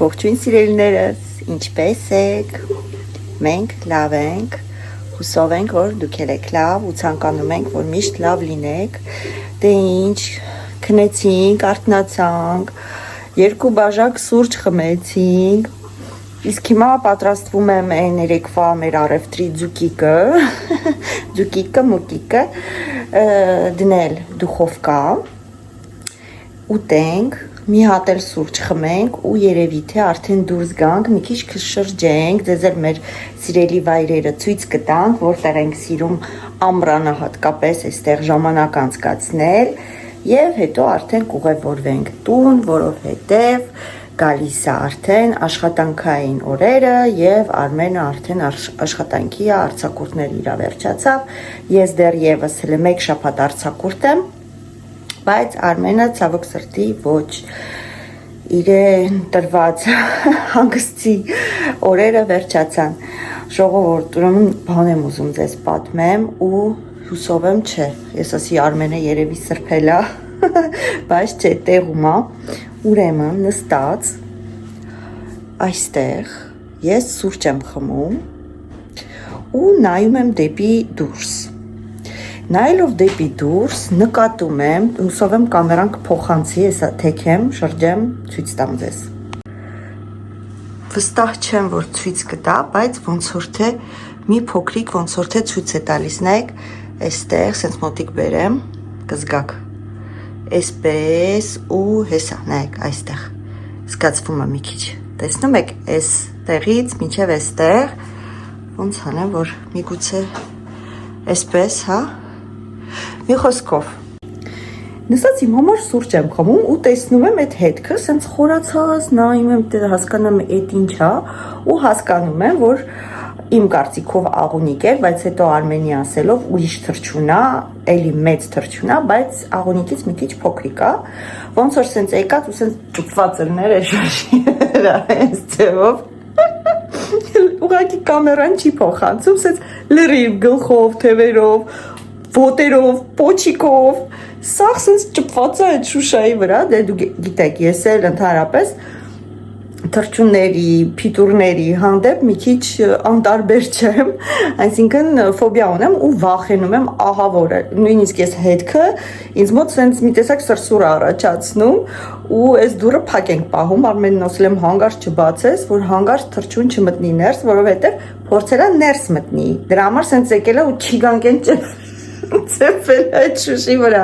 Ողջույն սիրելիներս, ինչպե՞ս եք։ Մենք լավ ենք, հուսով ենք, որ դուք եք լավ ու ցանկանում ենք, որ միշտ լավ լինեք։ Դե ինչ, քնեցինք, արթնացանք, 2 բաժակ սուրճ խմեցինք։ Իսկ հիմա պատրաստվում եմ այն երեկվա մեր առևտրի ձուկիկը դնել դուխովկա, ուտենք, մի հատ էլ սուրճ խմենք ու երևի թե արդեն դուրս գանք, մի քիչ շրջենք, ձեզ էլ մեր սիրելի վայրերը ցույց կտանք, որտեղ ենք սիրում ամռանը հատկապես այստեղ ժամանակ անցկացնել եւ հետո արդեն կուղևորվենք տուն, որովհետեւ գալիս է արդեն աշխատանքային օրերը եւ Արմենը արդեն աշխատանքի է, արձակուրդներ իրա վերջացավ, ես դեռևս հələ 1 շաբաթ արձակուրդ եմ, բայց Արմենը ցավոք սրտի ոչ, իրեն տրված հանգստի օրերը վերջացան, ժողովուրդ, ուրեմն բան եմ ուզում ձեզ պատմեմ ու հուսով եմ չէ, ես ասի Արմենը երևի սրբել է, բայց չէ, տեղում է, ուրեմն նստած այստեղ ես սուրճ եմ խմում ու նայում եմ դեպի դուրս, նայելով դեպի դուրս նկատում եմ, հուսով եմ կամերան կփոխանցի, հեսա թեքեմ, շրջեմ, ցույց տամ ձեզ, վստահ չեմ, որ ցույց կտա, բայց ոնց որ թե մի փոքրիկ ոնց որ թե ցույց է տալիս, նայեք, այստեղ սենց մոտիկ բերեմ, կզգաք, այսպես ու հեսա, նայեք, այստեղ, զգացվում է մի քիչ, տեսնում եք, այս տեղից մինչև այստեղ, ոնց անեմ, որ միգուցե այսպես, հա, մի խոսքով, նստած իմ համար սուրճ եմ խմում ու տեսնում եմ այդ հետքը, սենց խորացած, նայում եմ, հասկանամ այդ ինչ է ու հասկանում եմ, որ իմ կարծիքով աղունիկ էր, բայց հետո Արմենի ասելով ուրիշ թռչուն է, էլի մեծ թռչուն է, բայց աղունիկից մի քիչ փոքրիկ է, ոնց որ սենց եկած ու սենց ճուպված էր շաշի վրա, այս ձևով, ուղղակի կամերան չի փոխանցում, սենց լրիվ գլխով, թևերով, ոտերով, պոչիկով, սաղ սենց ճպված է այդ շուշայի վրա, դե դու գիտեք, ես էլ ընդհանրապես թռչունների, փիթուրների հանդեպ մի քիչ անտարբեր չեմ, այսինքն ֆոբիա ունեմ ու վախենում եմ ահավոր է, նույնիսկ ես հետքը ինձ մոտ սենց մի տեսակ սրսուր առաջացնում ու այս դուռը փակ ենք պահում, Արմենին ասել եմ հանգարց չբացես, որ հանգարց թռչուն չմտնի ներս, որովհետև փորձել է ներս մտնի, դրա համար սենց եկել է ու չիգանք են ծեփել այդ շուշի վրա,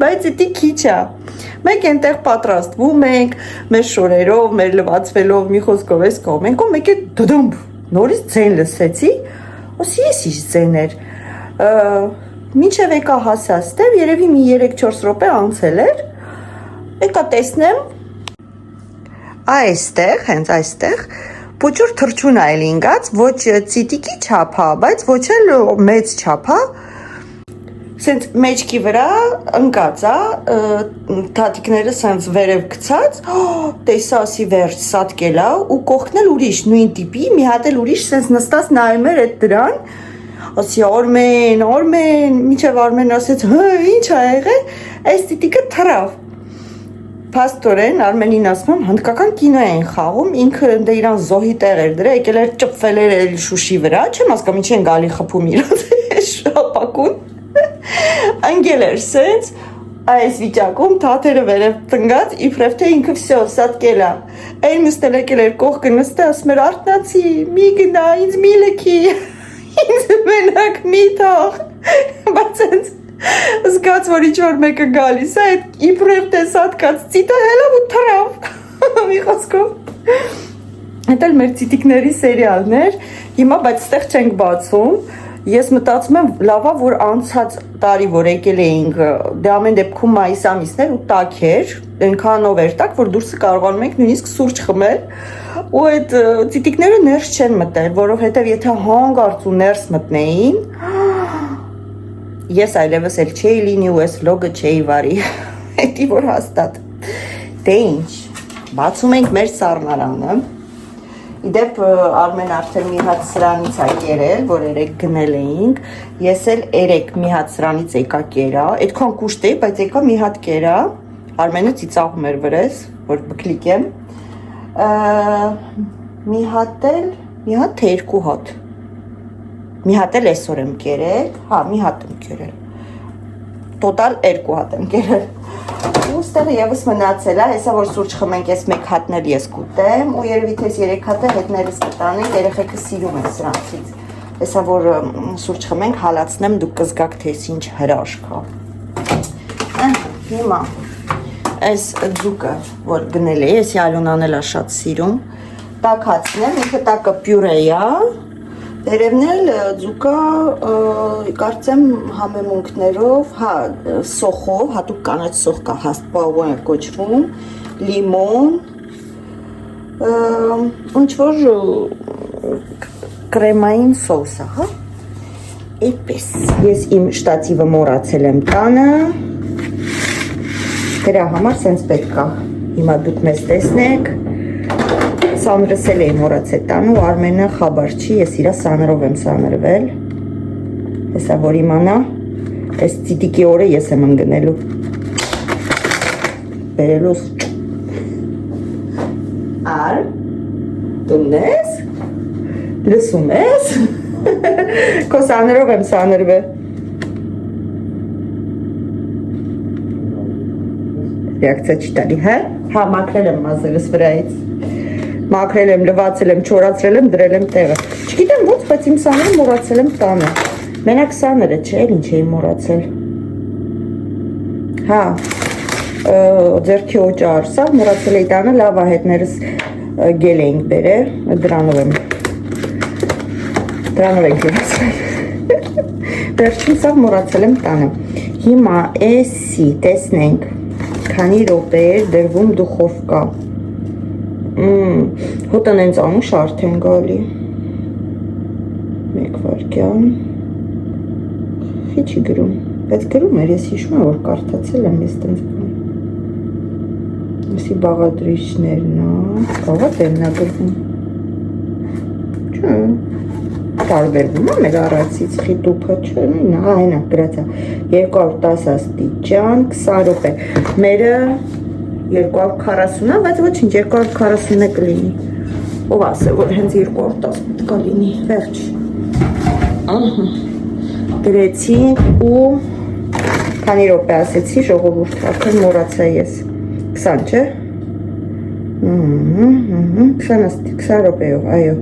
բայց դա քիչ է, մենք այնտեղ պատրաստվում ենք, մեր շորերով, մեր լվացվելով, մի խոսքով էս կողմ ենք ու մեկ է դդումբ, նորից ձեն լսեցի, ասի ես ինչ ձեն էր, մինչև եկա հասա ստեղ, երևի մի 3-4 րոպե անցել էր, եկա տեսնեմ, այստեղ, հենց այստեղ, փոճուր թռչուն է էլի ինգած, ոչ ցիտիկի չափ է, բայց ոչ էլ մեծ չափ է, սենց մեջքի վրա ընկած է, թաթիկները սենց վերև գցած, տեսա ասի վերջ սատկել է ու կողքն էլ ուրիշ, նույն տիպի, մի հատ էլ ուրիշ սենց նստած նայում էր այդ դրան, ասի Արմեն, մինչև Արմեն ասեց, ինչ ա եղել, այս տիտիկը թռավ, փաստորեն Արմենին ասում եմ, հնդկական կինո են խաղում, ինքը դե իրան զոհի տեղ էր դրա, եկել էր ճպվել էր շուշի վրա, չեմ հասկանում ինչ են գալի խփում իրաց շապակուն, ընկել էր սենց, այս վիճակում թաթերը վերև տնգած, իբրև թե ինքը վսյո, սատկել է, այն նստել եկել էր կողքը նստե, ասում էր արթնացի, մի գնա, ինձ մի լքի, ինձ մենակ մի թող, բայց սենց զգաց, որ ինչ-որ մեկը գալիս է, այդ իբրև թե սատկած ծիտը հելավ ու թրավ, մի խոսքով, հետ էլ մեր ծիտիկների սերիալներ, հիմա բայց ստեղ չենք բացում, ես մտածում եմ լավա, որ անցած տարի, որ եկել էինք, դե ամեն դեպքում մայիս ամիսներ ու տաք էր, այնքանով էր տաք, որ դուրսը կարողանում ենք նույնիսկ սուրճ խմել ու այդ ծիտիկները ներս չեն մտել, որովհետև եթե հանգարց ու ներս մտնեին, ես այլևս էլ չէի լինի ու այս վլոգը չէի վարի, հետի որ հաստատ, դե ինչ, բացում ենք մեր սառնարանը, իդեպ Արմեն արդեն մի հատ սրանից է կերել, որ երեք գնել էինք, ես էլ երեք մի հատ սրանից եկա կերա, այդքան կուշտ էի, բայց եկա մի հատ կերա, Արմենը ծիծաղում էր վրես, որ բկլիկ եմ, մի հատ թե երկու հատ։ Մի հատ էլ այսօր եմ կերել, հա, մի հատ եմ կերել։ Տոտալ 2 հատ եմ կերել։ Ու ստեղը եւս մնացել է, հեսա որ սուրճ խմենք, այս 1 հատն էլ ես կուտեմ, ու երևի թե 3 հատը հետներս կտանենք, երեխեքը սիրում են սրանցից։ Հեսա որ սուրճ խմենք, հալացնեմ, դուք կզգաք թե ինչ հրաշք է։ Հիմա այս ձուկը, որ գնել է, ես Ալոնան էլ է շատ սիրում, տաքացնեմ, ինքը տակը պյուրե է, դերևն էլ ձուկը կարծեմ համեմունքներով, հա, սոխով, հատուկ կանաչ սոխ կա, հաստպաու է կոչվում, լիմոն, ինչ-որ կրեմային սոուսը, հա, այդպես, ես իմ շտատիվը մոռացել եմ տանը, դրա համար սենց պետք է, հիմա դուք մեզ տեսնեք, սանրս էլ էի մոռացել տան ու Արմենը խաբար չի, ես իրա սանրով եմ սանրվել, հեսա որ իմանա, այս ծիտիկի օրը ես եմ ընգնելու, բերելուս, ար, դուն ես, լսում ես, քո սանրով եմ սանրվել, ռեակցիա չի տալի, հա, մաքրել եմ մազերս վրայից, մաքրել եմ, լվացել եմ, չորացրել եմ, դրել եմ տեղը, չգիտեմ ոնց, բայց իմ սաները մոռացել եմ տանը, մենակ սաները չէ, ինչ էի մոռացել, հա, ձերքի օճար, սա մոռացել էի տանը, լավ հետներս գել էինք բերել, դրանով ենք լվացել, վերջին սաղ մոռացել եմ տանը, հիմա էսի, տեսնենք, քանի րոպե էր դրվում դուխովկա, հոտն ենց անուշ արդեն գալի, 1 վարկյան, խի չի գրում, բայց գրում էր, ես հիշում եմ, որ կարդացել եմ, ես տենց բան, եսի բաղադրիչներն է, կաղա տեմնա գրվում, չէ, տարբերվում է մեր առաջից խիտուպը, չէ, հա, հենա, գրացա, 210 աստիճան, 20 րոպե, մերը 240 է, բայց ոչինչ 241 կլինի, ով ասել, որ հենց 210 կա լինի, վերջ, գրեցինք ու քանի րոպե ասեցի, ժողովուրդ, արդեն մոռացա ես, 20 չէ, 20 րոպեով, այո,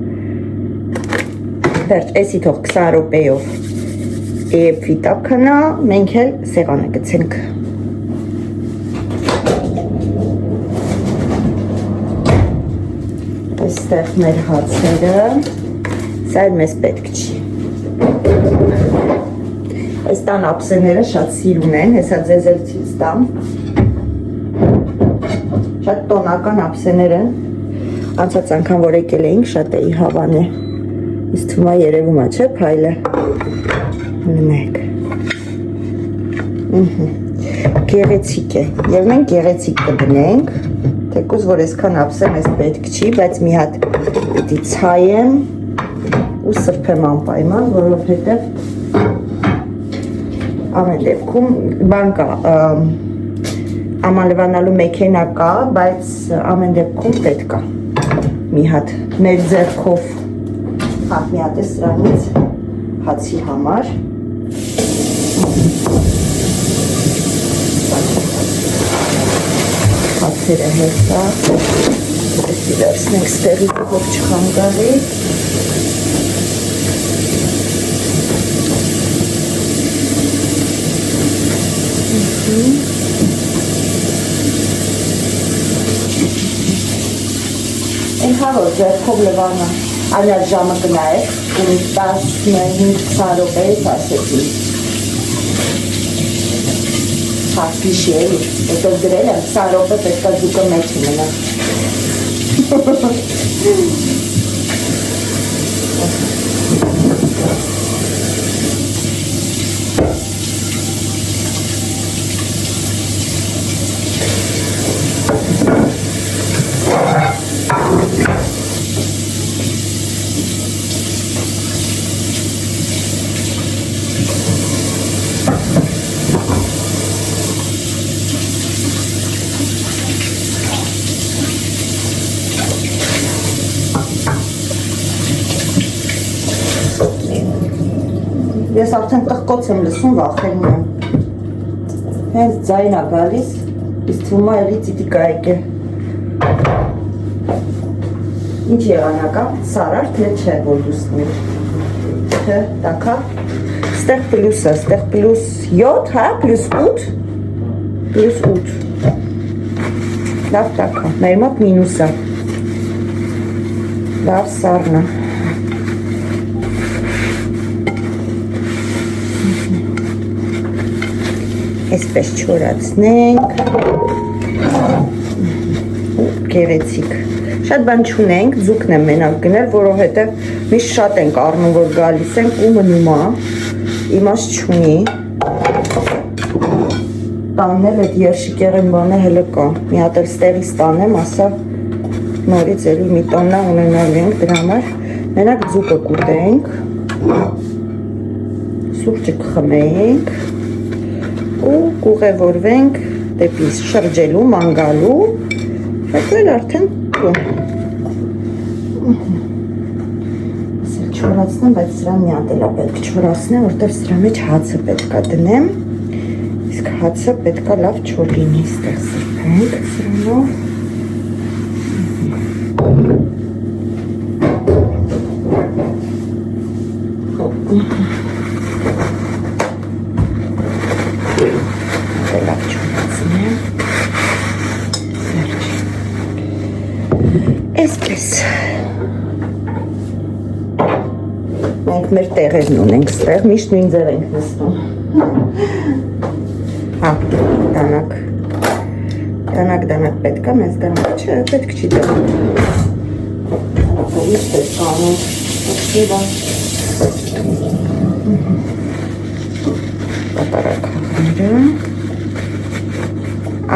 վերջ, էսի թող 20 րոպեով էպվի տապքանա, մենք էլ սեղանը գցենք, այստեղ մեր հացերը, սա էլ մեզ պետք չի, այս տան ապսեները շատ սիրուն են, հեսա ձեզ էլ ցույց տամ, շատ տոնական ապսեներ են, անցած անգամ որ եկել էինք շատ էի հավանել, իսկ թվում է երևում է, չէ, փայլը, լնեք, գեղեցիկ է, և մենք գեղեցիկ կդնենք, թեկուզ, որ այսքան ապսեմ ես պետք չի, բայց մի հատ պիտի ցայեմ ու սրբեմ անպայման, որովհետև ամեն դեպքում բան կա, ամանլվանալու մեքենա կա, բայց ամեն դեպքում պետք է մի հատ մեր ձեռքով հա, մի հատ է սրանից հացի համար հացերը հերտա դեսի վերցնենք ստեղի հով չխանգարի Ինքավոր ձերքով լվանը Ալյար ժամը կնայեք, 15-20 րոպեից ասեցի։ Հաշվիշի էլի, հետով գրել եմ, 20 րոպե պետք է ձուկը մեջ մնա։ Ես արդեն տղկոց եմ լսում, վախենում եմ։ Հենց ձայն է գալիս, իսկ թվում է էլի ծիտիկա եկել։ Ինչ եղանակ է, սարար, թե չէ, որ լուսնի։ Թե, տակա։ Ստեղ պլյուսը, ստեղ պլյուս 7, հա, պլյուս 8։ Պլյուս 8։ Լավ տակա, մեր մոտ մինուս է։ Լավ սարնը։ Այսպես չորացնենք։ Գեղեցիկ։ Շատ բան չունենք, ձուկն եմ մենակ գնել, որովհետև միշտ շատ ենք առնում, որ գալիս ենք ու մնում է, իմաստ չունի։ Տաննել այդ երշիկեղեն բանը հելը կա, մի հատ էլ ստեղից տանեմ, ասա նորից էլի մի տոննա ունենալու ենք դրա համար, մենակ ձուկը կուտենք, սուրճը կխմենք ու կուղևորվենք դեպի շրջելու, մանգալու, հետո էլ արդեն չորացնեմ, բայց սրան մի հատ էլ է պետք չորացնեմ, որտեղ սրա մեջ հացը պետք է դնեմ, իսկ հացը պետք է լավ չոր լինի, ստեղ սրբենք սրանով։ Լավ չորացնեմ։ Այսպես։ Մենք մեր տեղերն ունենք ստեղ, միշտ նույն ձև ենք նստում։ Հա, դանակ պետք է, մեզ դանակ չէ, պետք չի դանակ։ Ինչ պետք անում, ոտքիվա։ Պատարակները։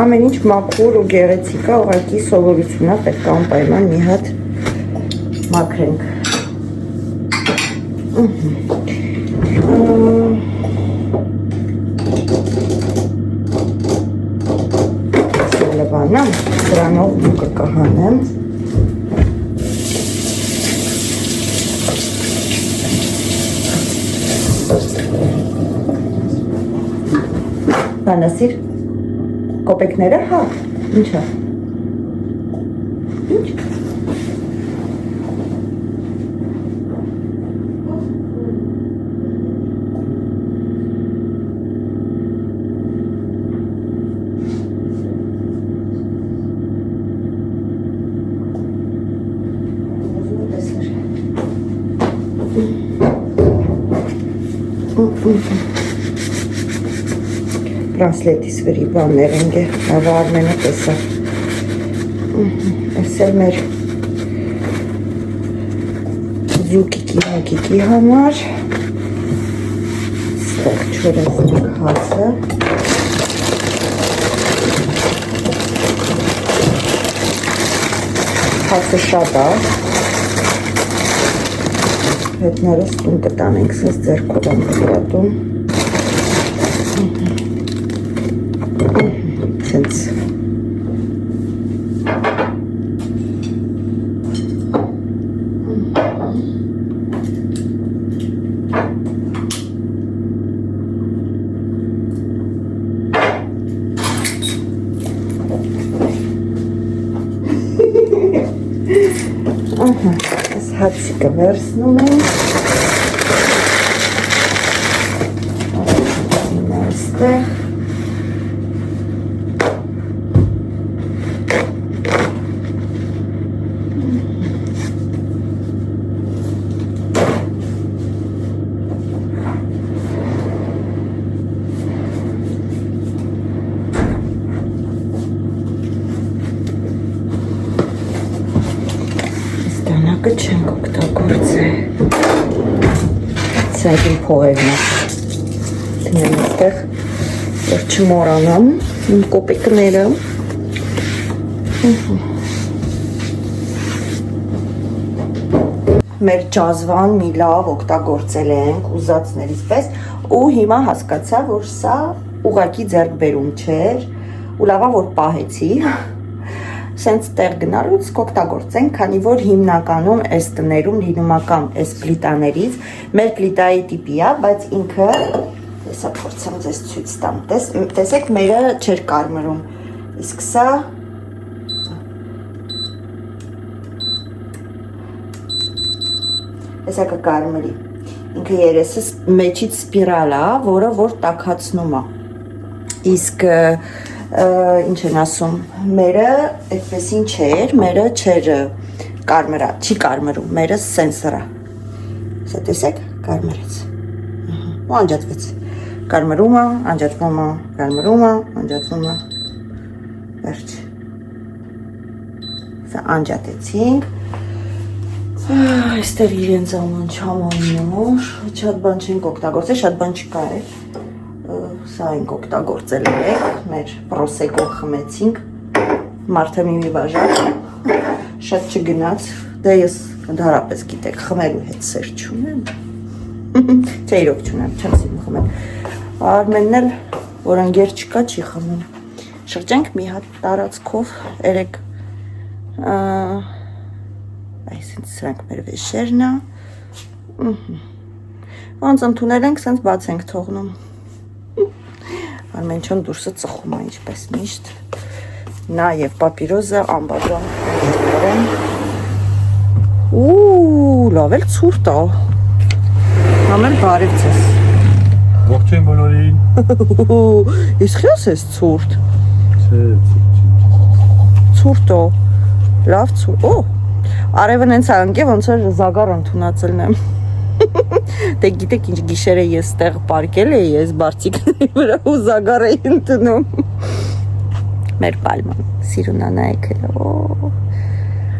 Ամեն ինչ մաքուր ու գեղեցիկ է, ուղղակի սովորություն է, պետք է անպայման մի հատ մաքրենք։ Սելվանա, սրանով ձուկը կհանեմ։ Բանասիր, կոպեկները, հա, ինչ է։ Ինչ։ Բրանսլետիս վրի բաններ ենք է, հավա Արմենը տեսա։ Այս էլ մեր ձուկիկի համար ստեղ չորացնենք հացը։ Հացը շատ է։ Հետներս տուն կտանենք, սենց ձերքով եմ կտատում։ Սենց։ Ահա, այս հացիկը վերցնում ենք։ Այստեղ։ Դանակը չենք օգտագործել։ Սա իմ փողերն է։ Դնեմ այստեղ, որ չմոռանամ իմ կոպեկները։ Մեր ջազվան մի լավ օգտագործել ենք ուզածներից պես ու հիմա հասկացա, որ սա ուղղակի ձեռքբերում չէր ու լավա որ պահեցի։ սենց տեղ գնալուց կօգտագործենք, քանի որ հիմնականում այս տներում լինում է կամ այս պլիտաներից, մեր պլիտայի տիպի է, բայց ինքը, հեսա փորձեմ ձեզ ցույց տամ, տեսեք մերը չէր կարմրում, իսկ սա հեսա կկարմրի, ինքը երեսս մեջից սպիրալ է, որը որ տաքացնում է, իսկ ինչ են ասում, մերը այդպեսին չէր, մերը չէր կարմրա, չի կարմրում, մերը սենսորա, սա տեսեք, կարմրեց, ու անջատվեց, կարմրում է, անջատվում է, կարմրում է, անջատվում է, վերջ, սա անջատեցինք, այստեղ իրենց աման չամաննոր, շատ բան չենք օգտագործել, շատ բան չկա էր, սա ենք օգտագործել եք, մեր պրոսեկո խմեցինք, մարդը մի բաժակ, շատ չգնաց, դե ես ընդհարապես գիտեք, խմելու հետ սեր չունեմ, չէ իրոք չունեմ, չեմ սիրում խմել, Արմենն էլ, որ ընգեր չկա, չի խմում, շրջենք մի հատ տարածքով, երեք, այսինք սրանք մեր վեշերն է, ոնց ընդունել ենք, սենց բաց ենք թողնում, Արմենչոն դուրսը ծխում է ինչպես միշտ, նա և պապիրոզը ամբաժան են, լավ էլ ցուրտ է, համել բարև ձեզ, ողջույն բոլորին, իսկ խյաս ես ցուրտ, ցուրտ է, լավ ցուրտ, արևն ենց անգ է, ոնց որ զագար ընդունացելն եմ, Դե գիտեք ինչ գիշերը ես տեղ պարկել էի, ես բարձիկների վրա ու զագար էի ընդնում, մեր պալման, սիրուն անայք էլ,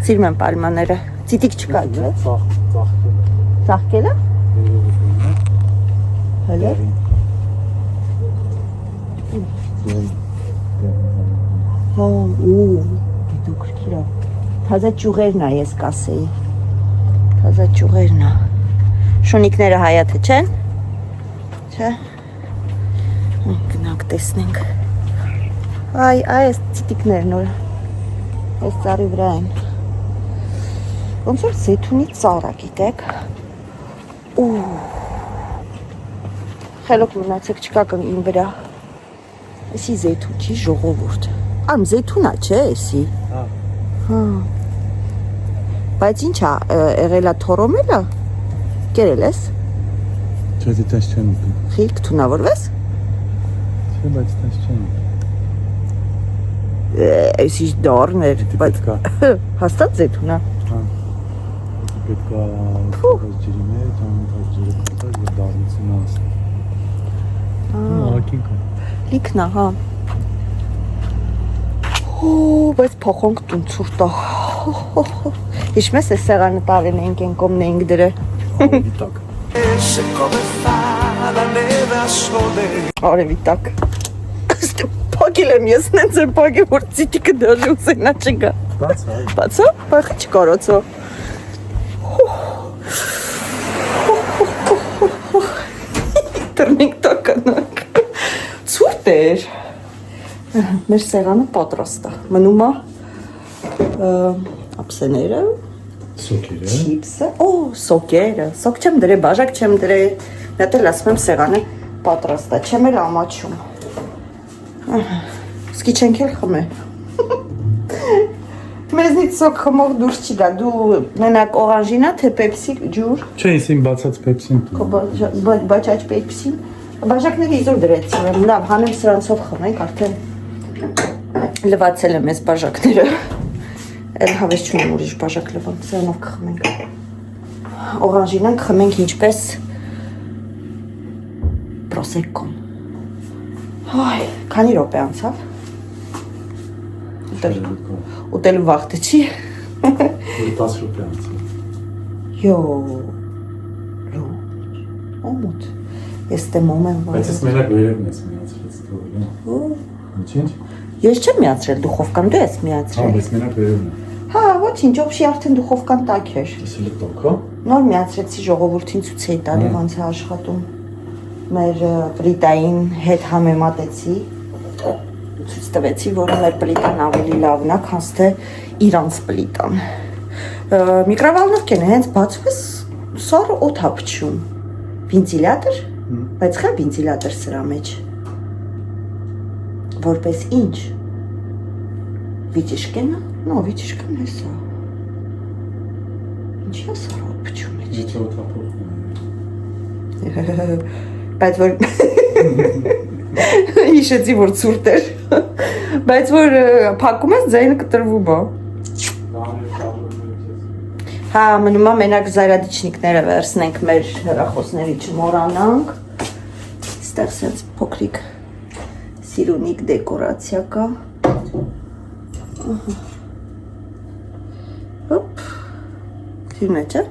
սիրում եմ պալմաները, ծիտիկ չկա, չէ? Ծաղկել է? Հələ? դու քրքիրա, թազա ճուղերն է ես կասեի, թազա ճուղերն է, շունիկները հայաթը չեն, չէ, գնանք տեսնենք, այս ծիտիկներն որ, այս ծառի վրա են, ոնց որ զեթունի ծառա գիտեք, խելոք մնացեք չկա իմ վրա, էսի զեթուն չի ժողովուրդ, արմ զեթունա չէ էսի, բայց ինչ է, եղելա թորոմելը, կերել ես? Չէ, դե տես չեն ուտում։ Խիլք թունավորվես? Չէ, բայց տես չեն ուտում։ Այս ինչ դարն էր, բայց հաստատ զեթունա։ Պետք է ուտված ջրի մեջ, անընդհատ ջրը կտար, որ դառնություն անցնի։ Ահագին կա։ Լիքն է, հա։ Բայց փոխոնք տուն ցուրտ է։ Հիշում ես այս սեղանը տարին էինք են կոմն էինք դրել։ Վիտակ։ Արևիտակ։ Պագել եմ ես նենց եմ պագել, որ ծիտիկը դաժի ուսենա չգա։ Բացա։ Բացա, բախի չկարոցո։ Տրնենք տականակ։ Ցուրտ էր։ Մեր սեղանը պատրաստ է։ Մնում է ափսեները, Սոկերը։ չիպսը, սոկերը, սոկ չեմ դրե, բաժակ չեմ դրե, մի հատ էլ ասում եմ սեղանը պատրաստ է, չեմ էլ ամաչում։ Սկի չենք էլ խմել։ Մեզնից սոկ խմող դուրս չի գա, դու մենակ օրանժինա, թե պեպսի ջուր։ Չէ, ես իմ բացած պեպսին տում։ Բաճաճ պեպսին, բաժակները իզոր դրեցին եմ, լավ, հանեմ սրանցով խմենք, արդեն լվացել եմ ես բաժակները։ Էլ հավես չունեմ ուրիշ բաժակ լվամ, սրանով կխմենք։ Օրանժինան կխմենք ինչպես պրոսեկկոն։ Քանի րոպե անցավ։ Ուտելու վաղտը չի։ 10 րոպե անցավ։ Օմոտ։ Ես տեմում եմ վաղ։ Բայց ես մենակ վերևն ես միացրեց թողել։ Ինչ։ Ես չեմ միացրել դուխովկան, դու ես միացրել։ Բայց մենակ վերևն է։ Հա, ոչինչ, օբշի արդեն դուխովկան տաք էր։ Ես էլ տոք, հա։ Նոր միացրեցի ժողովրդին ցույց էի տալի ոնց է աշխատում։ Մեր պրիտային հետ համեմատեցի։ Ցույց տվեցի, որ մեր պլիտան ավելի լավն է, քան թե իրանց պլիտան։ Միկրովալնովկան հենց բացվես սառը օդ ա փչում։ Վենտիլյատոր, բայց խա վենտիլյատոր սրա մեջ։ Որպես ինչ։ Վիճիշկենա, նո, վիճիշկան է սա։ Ինչի է սառը օդ փչում մեջ։ Եթե օդափոխն Բայց որ հիշեցի, որ ցուրտ էր։ Բայց որ փակում ես ձայնը կտրվում է։ Հա, մնում է մենակ զարադիչնիկները վերցնենք մեր հեռախոսների չմոռանանք։ Այստեղ sense փոքրիկ սիրունիկ դեկորացիա կա։ Հոպ։ Սիրուն է, չէ՞։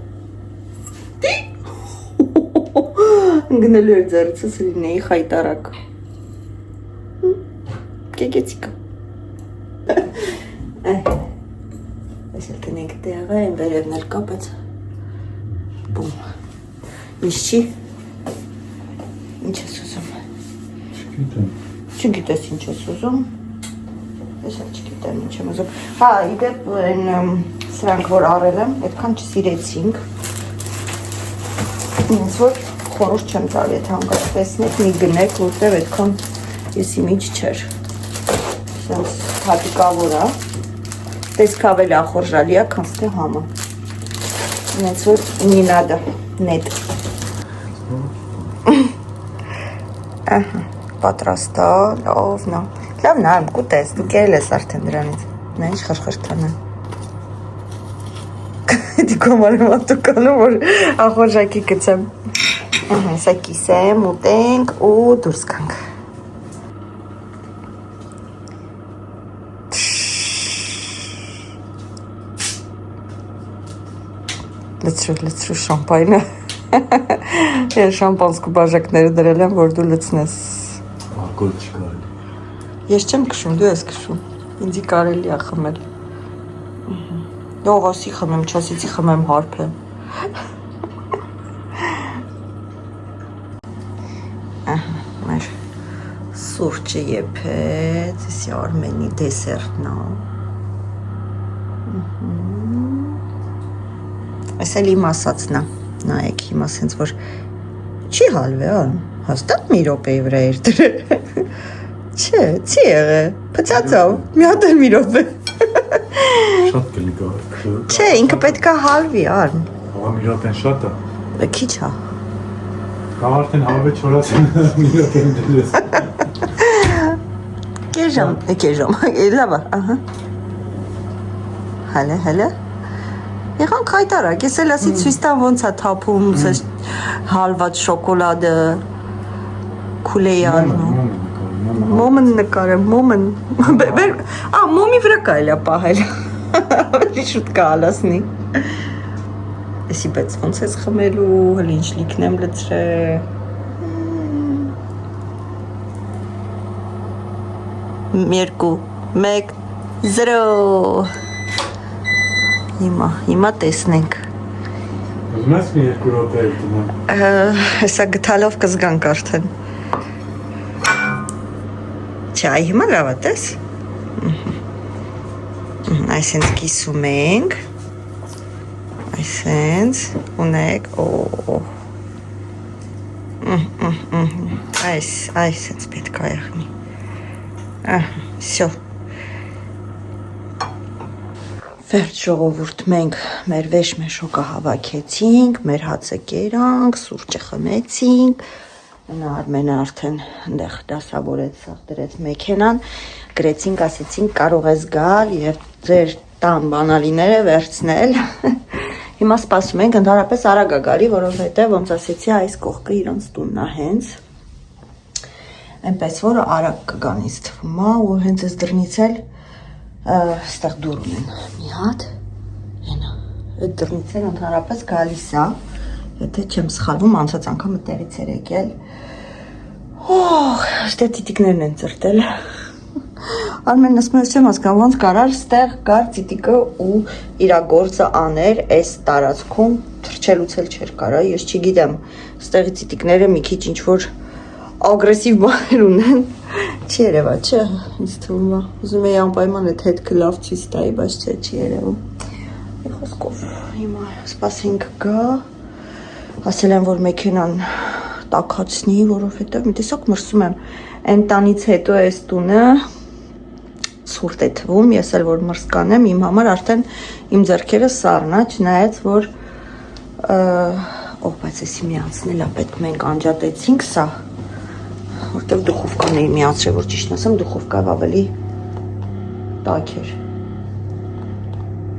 Գնելու էր ձեռցս լինեի խայտարակ։ Կեգեցիկ։ Այս էլ տնենք տեղը, են վերևն էլ կա, բայց բում։ Ինչ չի։ Ինչ ես ուզում։ Չգիտեմ։ Չգիտես ինչ ես ուզում։ Ես էլ չգիտեմ ինչ եմ ուզում։ Հա, իդեպ սրանք որ արել եմ, այդքան չսիրեցինք։ Ինձ որ խորհուրդ չեմ տալ, եթե հանկարծ տեսնեք, մի գնեք, որտեղ այդքան եսի միջ չէր։ Սենց հատիկավոր է, տեսք ավելի ախորժալի է, քան թե համը։ Ինձ որ մի նադա, նետ։ Ահա, պատրաստ է, լավն է։ Լավն է, կուտես, դու կերել ես արդեն դրանից։ Նա ինչ խրխրթան է։ Դիկոմ արեմ ատուկանում, որ ախորժակի կծեմ։ Սա կիսեմ, ուտենք ու դուրս կանք։ Լցրու շամպայնը։ Ես շամպանսկու բաժակները դրել եմ, որ դու լցնես։ Ակոլ չկարելի։ Ես չեմ քշում, դու ես քշում։ Ինձի կարելի է խմել։ Ողոսի խմեմ, չասիցի խմեմ հարբեմ։ Մեր սուրճը եփեց, եսի Արմենի դեսերտն է։ Այս էլ իմ ասածն է, նայեք հիմա սենց որ չի հալվի, հաստատ մի րոպեի վրա էր դրել։ Չէ, չի եղե, փծածով, մի հատ էլ մի րոպե։ Շատ կլիկա։ Չէ, ինքը պետք է հալվի, արն։ Հա, մի րոպեն շատ է։ Քիչ է։ Կա արդեն հավե չորացին մի րոպեն դրես։ Կեժամ, լավ է, ահա։ Հələ։ Եղանք հայտարակ, ես էլ ասի ցույց տամ ոնց է թափում, հալված շոկոլադը, քուլեյան։ Մոմն նկարեմ, մոմն։ Մոմի վրա կարելի է պահել։ Ավելի շուտ կհալասնի։ Էսի բայց ոնց ես խմելու, հələ ինչ լիքն եմ լցրել։ Երկու, մեկ, 0 Հիմա տեսնենք։ Ուզում ես մի 2 րոպե դնեմ։ Հեսա գտալով կզգանք արդեն։ Չէ, այ հիմա լավ է, տես։ Այսենց կիսում ենք։ Այսենց ունեք, այսենց պետք է եղնի։ Всё։ Վերջ ժողովուրդ, մենք մեր վեշմեշոկը հավաքեցինք, մեր հացը կերանք, սուրճը խմեցինք, Արմենը արդեն ընդեղ դասավորեց, սաղ դրեց մեքենան, գրեցինք, ասեցինք կարող ես գալ և ձեր տան բանալիները վերցնել, հիմա սպասում ենք, ընդհանրապես արագ է գալի, որովհետև ոնց ասեցի այս կողքը իրանց տունն է հենց, այնպես որ արագ կգանից թվում է ու հենց ես դրնից էլ ստեղ դուր ունեն մի հատ, այդ դրնից էլ ընդհանրապես գալիս է, եթե չեմ սխալվում, անցած անգամը տեղից էր եկել, ստեղ տիտիկներն են ծրտել, Արմենն ասում ես չեմ հասկանում, ոնց կարար ստեղ գար տիտիկը ու իրա գործը աներ այս տարածքում թրջելուց էլ չէր կարա, ես չգիտեմ, ստեղի տիտիկները մի քիչ ինչ որ ագրեսիվ բաներ ունեն։ Չի երևա, չէ, ինձ թվում է։ Ուզում էի անպայման այդ հետքը լավ ցույց տայի, բայց չէ, չի երևում։ Խոսքով հիմա սպասենք գա։ Ասել են, որ մեքենան տաքացնի, որովհետև մի տեսակ մրսում եմ։ Այն տանից հետո այս տունը ցուրտ է թվում, ես էլ որ մրսկանեմ, իմ համար արդեն իմ ձեռքերը սառն է, չնայած որ բայց էսի միացնել է, պետք մենք անջատեցինք սա, որտեղ դուխովկան էի միացրել, որ ճիշտ ասեմ, դուխովկայով ավելի տաք էր։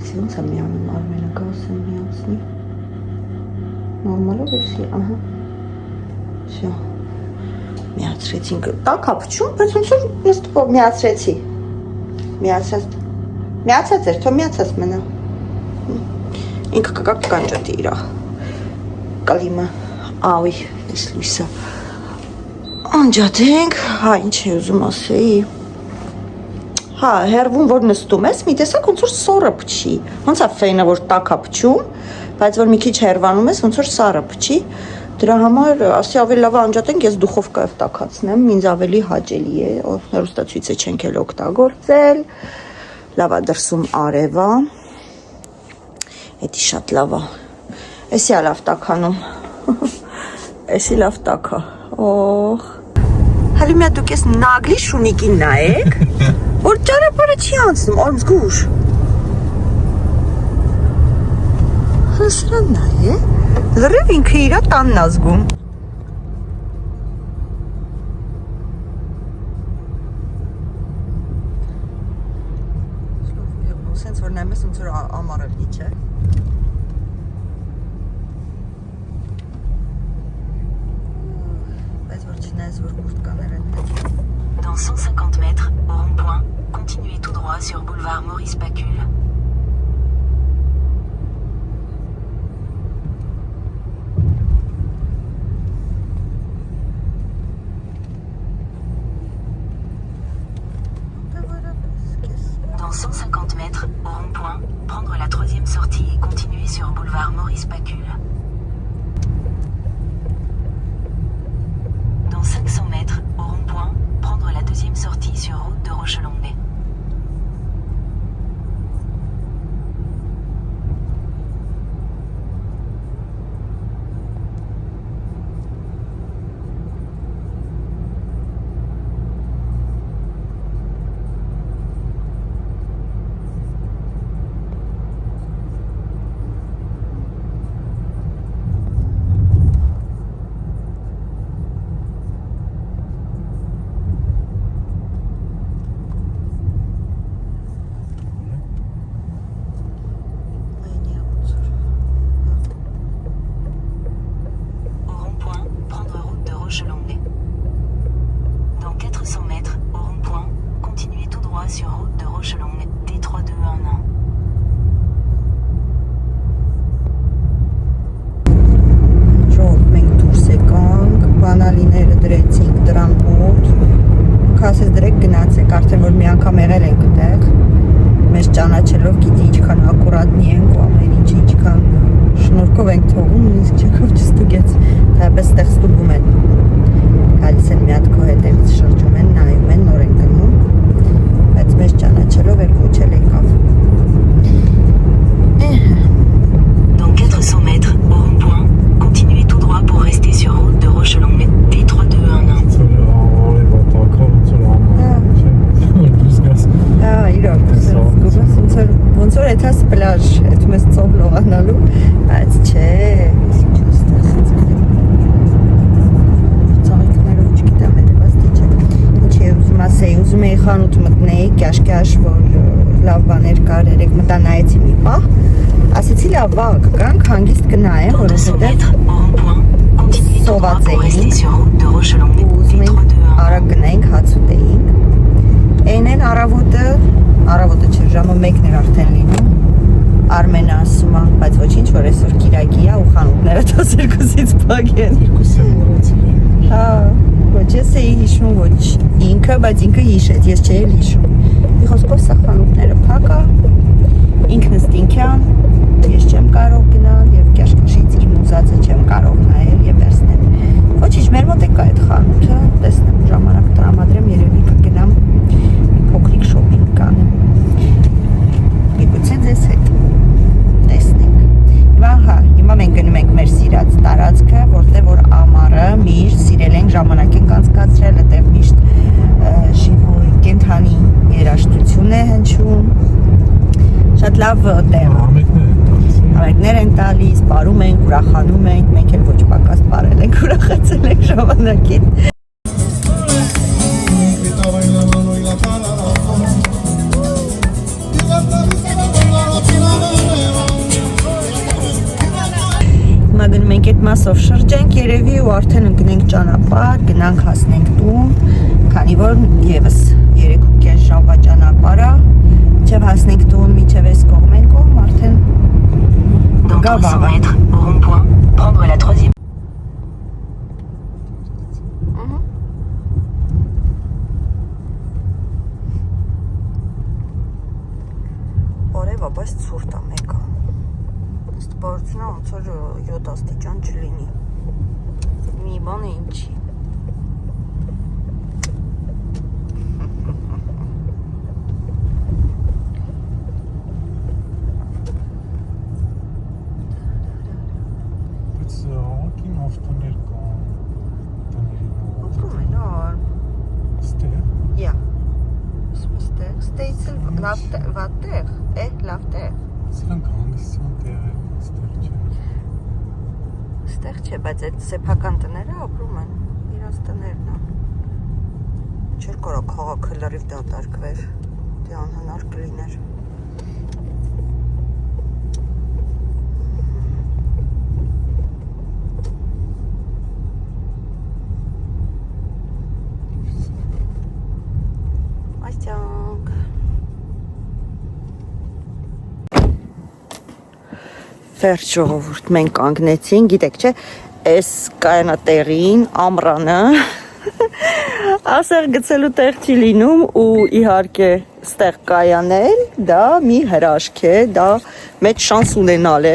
Էսի ոնց է միանում Արմենը, գաս եմ միացնի։ Նորմալով էսի, ահա։ Շո։ Միացրեցինք, տաք է փչում, բայց ոնց որ նստով միացրեցի։ Միացած էր, թո միացած մնա։ Ինքը կգա կանջատի իրա կլիմը, ավի, ես լույսը անջատենք, հա, ինչ է ուզում ասեի, հա, հերվում որ նստում ես, մի տեսակ ոնց որ սորը փչի, ոնց է ֆեյնը որ տաք է փչում, բայց որ մի քիչ հերվանում ես, ոնց որ սառը փչի, դրա համար ասի ավելի լավ անջատենք, ես դուխովկայով տաքացնեմ, ինձ ավելի հաճելի է, հեռուստացույցը չենք էլ օգտագործել, լավ է դրսում արև է, էդի շատ լավ է, էսի է լավ տաքանում, էսի լավ տաքա, օխ, հալի մի հատ դուք ես նագլի շունիկին նայեք, որ ճանապարհը չի անցնում, արմս գուշ, հսրան նայե, լրիվ ինքը իրա տանն ազգում, սենց որ նայմ ես ոնց որ ամառելի չէ, Dans 150 mètres, au rond-point, continuez tout droit sur boulevard Maurice Pacul. Dans 150 mètres, au rond-point, prendre la 3e sortie et continuer sur boulevard Maurice Pacul. Dans 500 mètres, au rond-point, prendre la 2e sortie sur route de Roche-Longuet. Dans 400 mètres, au rond-point, continuez tout droit sur route de Roche-Longuet, D321. Ժողով մենք դուրս եկանք, բանալիները դրեցինք դրան մոտ, ասես դրեք գնացեք, արդեն որ մի անգամ եղել ենք տեղ, մեզ ճանաչելով գիտի ինչքան ակուրատնի ենք ու ամեն ինչ ինչքան շնորհքով ենք թողում, նույնիսկ չեկով չստուգեց, թայպես տեղ ստուգում են, գալիս են մի հատ քո հետևից շրջում են, նայում են, նոր են գնում, բայց մեզ ճանաչելով էլ ոչ էլ եկավ։ Dans 400 mètres, au rond-point, continuez tout droit pour rester sur route de Roche-Longuet, D321. Ոնց որ էթաս պլաժ, էդ մեզ ծով լողանալու, բայց չէ, ծաղիկները ոչ գիտեմ հետևած թե չէ, ինչ է ուզում ասեի, ուզում էի խանութ մտնեի, կաշ, որ լավ բաներ կար, երեք մտա նայեցի մի պահ, ասեցի լավ վաղ կգանք, հանգիստ կնայեմ, որովհետև սոված էինք, ուզում էինք արագ գնայինք, հաց ուտեինք, այն են առավոտը չէ, ժամը 1-ն էր արդեն լինում, Արմենը ասում է, բայց ոչինչ, որ այսօր կիրակի է ու խանութները 12-ից փակ են։ Հա, ոչ ես էի հիշում, ոչ ինքը, բայց ինքը հիշեց, ես չէի հիշում։ Մի խոսքով սա խանութները փակ է, ինքնըստինքյան, ես չեմ կարող գնալ եւ կաշկաշից իմ ուզածը չեմ կարող նայել եւ վերցնել։ Ոչինչ, մեր մոտ է կա այդ խանութը։ են տալիս, բարում ենք, ուրախանում ենք, մենք էլ ոչ պակաս բարել ենք, ուրախացել ենք ժամանակին։ Հիմա գնում ենք այդ մասով շրջենք երևի ու արդեն ընկնենք ճանապարհ, գնանք հասնենք տուն, քանի որ եւս 3.5 ժամվա ճանապարհ է, մինչև հասնենք տուն, մինչև այս կողմեն կողմ արդեն Dans 300 mètres, au rond-point, prendre la troisième. Օրևա, բայց ցուրտ է մեկը։ Ստպարությունը ոնց որ 7 աստիճան չլինի։ Մի բան է ինչի։ Ակին ավտոներ կան, Ապրում են, ար։ ստեղ, Յա։ Ստեյցել լավ տեղ, լավ տեղ։ սրանք հանգստյան տեղեր են, ստեղ չէ։ Ստեղ չէ, բայց այդ սեփական տները ապրում են, իրաց տներն են։ Չէր կարա քաղաքը լրիվ դատարկվեր, դե անհնար կլիներ։ Այստեղ Վերջ ժողովուրդ, մենք կանգնեցին, գիտեք չէ, այս կայանատեղին, ամրանը, ասեղ գցելու տեղ չի լինում ու իհարկե ստեղ կայանել, դա մի հրաշք է, դա մեծ շանս ունենալ է,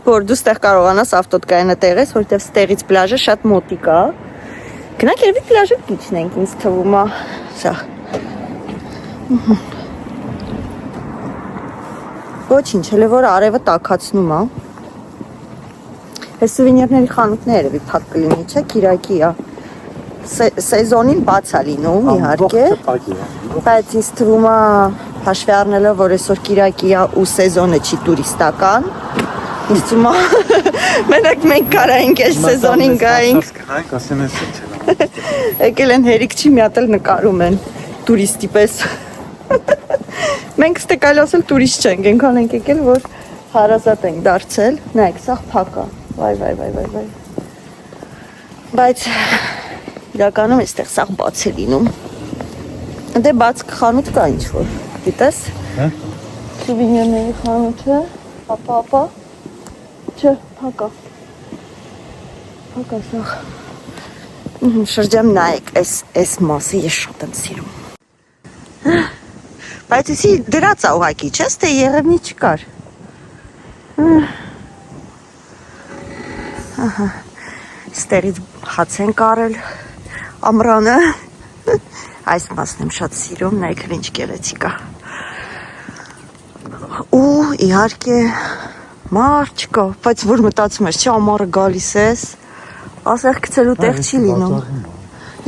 որ դու ստեղ կարողանաս ավտոտ կայանատեղես, որտեղ ստեղից պլաժը շատ մոտիկ է, գնանք երևի պլաժը կիչնենք, ինձ թվում է, սա, Ոչինչ, հələ որ արևը տաքացնում է։ Այս սուվենիրների խանութները երևի փակ կլինի, չէ, Կիրակի է։ Սեզոնին բաց է լինում, իհարկե։ Բայց ինձ թվում է հաշվի առնելով, որ այսօր Կիրակի է ու սեզոնը չի տուրիստական։ Ինձ թվում է մենակ մենք կարայինք այս սեզոնին գայինք։ Գնանք, ասեն էս չէ։ Եկել են հերիք չի մի հատ էլ նկարում են տուրիստի պես։ Մենք ստեկալ ասել տուրիստ չենք, ենքան ենք եկել, որ հարազատ ենք դարձել, նայք, սաղ փակ է, վայ, բայց իրականում այստեղ սաղ բաց է լինում, դե բաց խանութ կա ինչ-որ, գիտես, սուվենիրների խանութը, ապա, չէ, փակ է սաղ, շրջեմ նայեք, այս մասը ես շատ եմ սիրում, Բայց իսի դրած է ուղակի, չես, թե եղևնի չկար։ Ստերից հաց են կարել ամրանը, այս մասն եմ շատ սիրում, նայքր ինչ գեղեցիկ է։ Ու իհարկե մարդ չկա, բայց որ մտածում ես, չի ամառը գալիս ես, ասեղ գցելու տեղ չի լինում։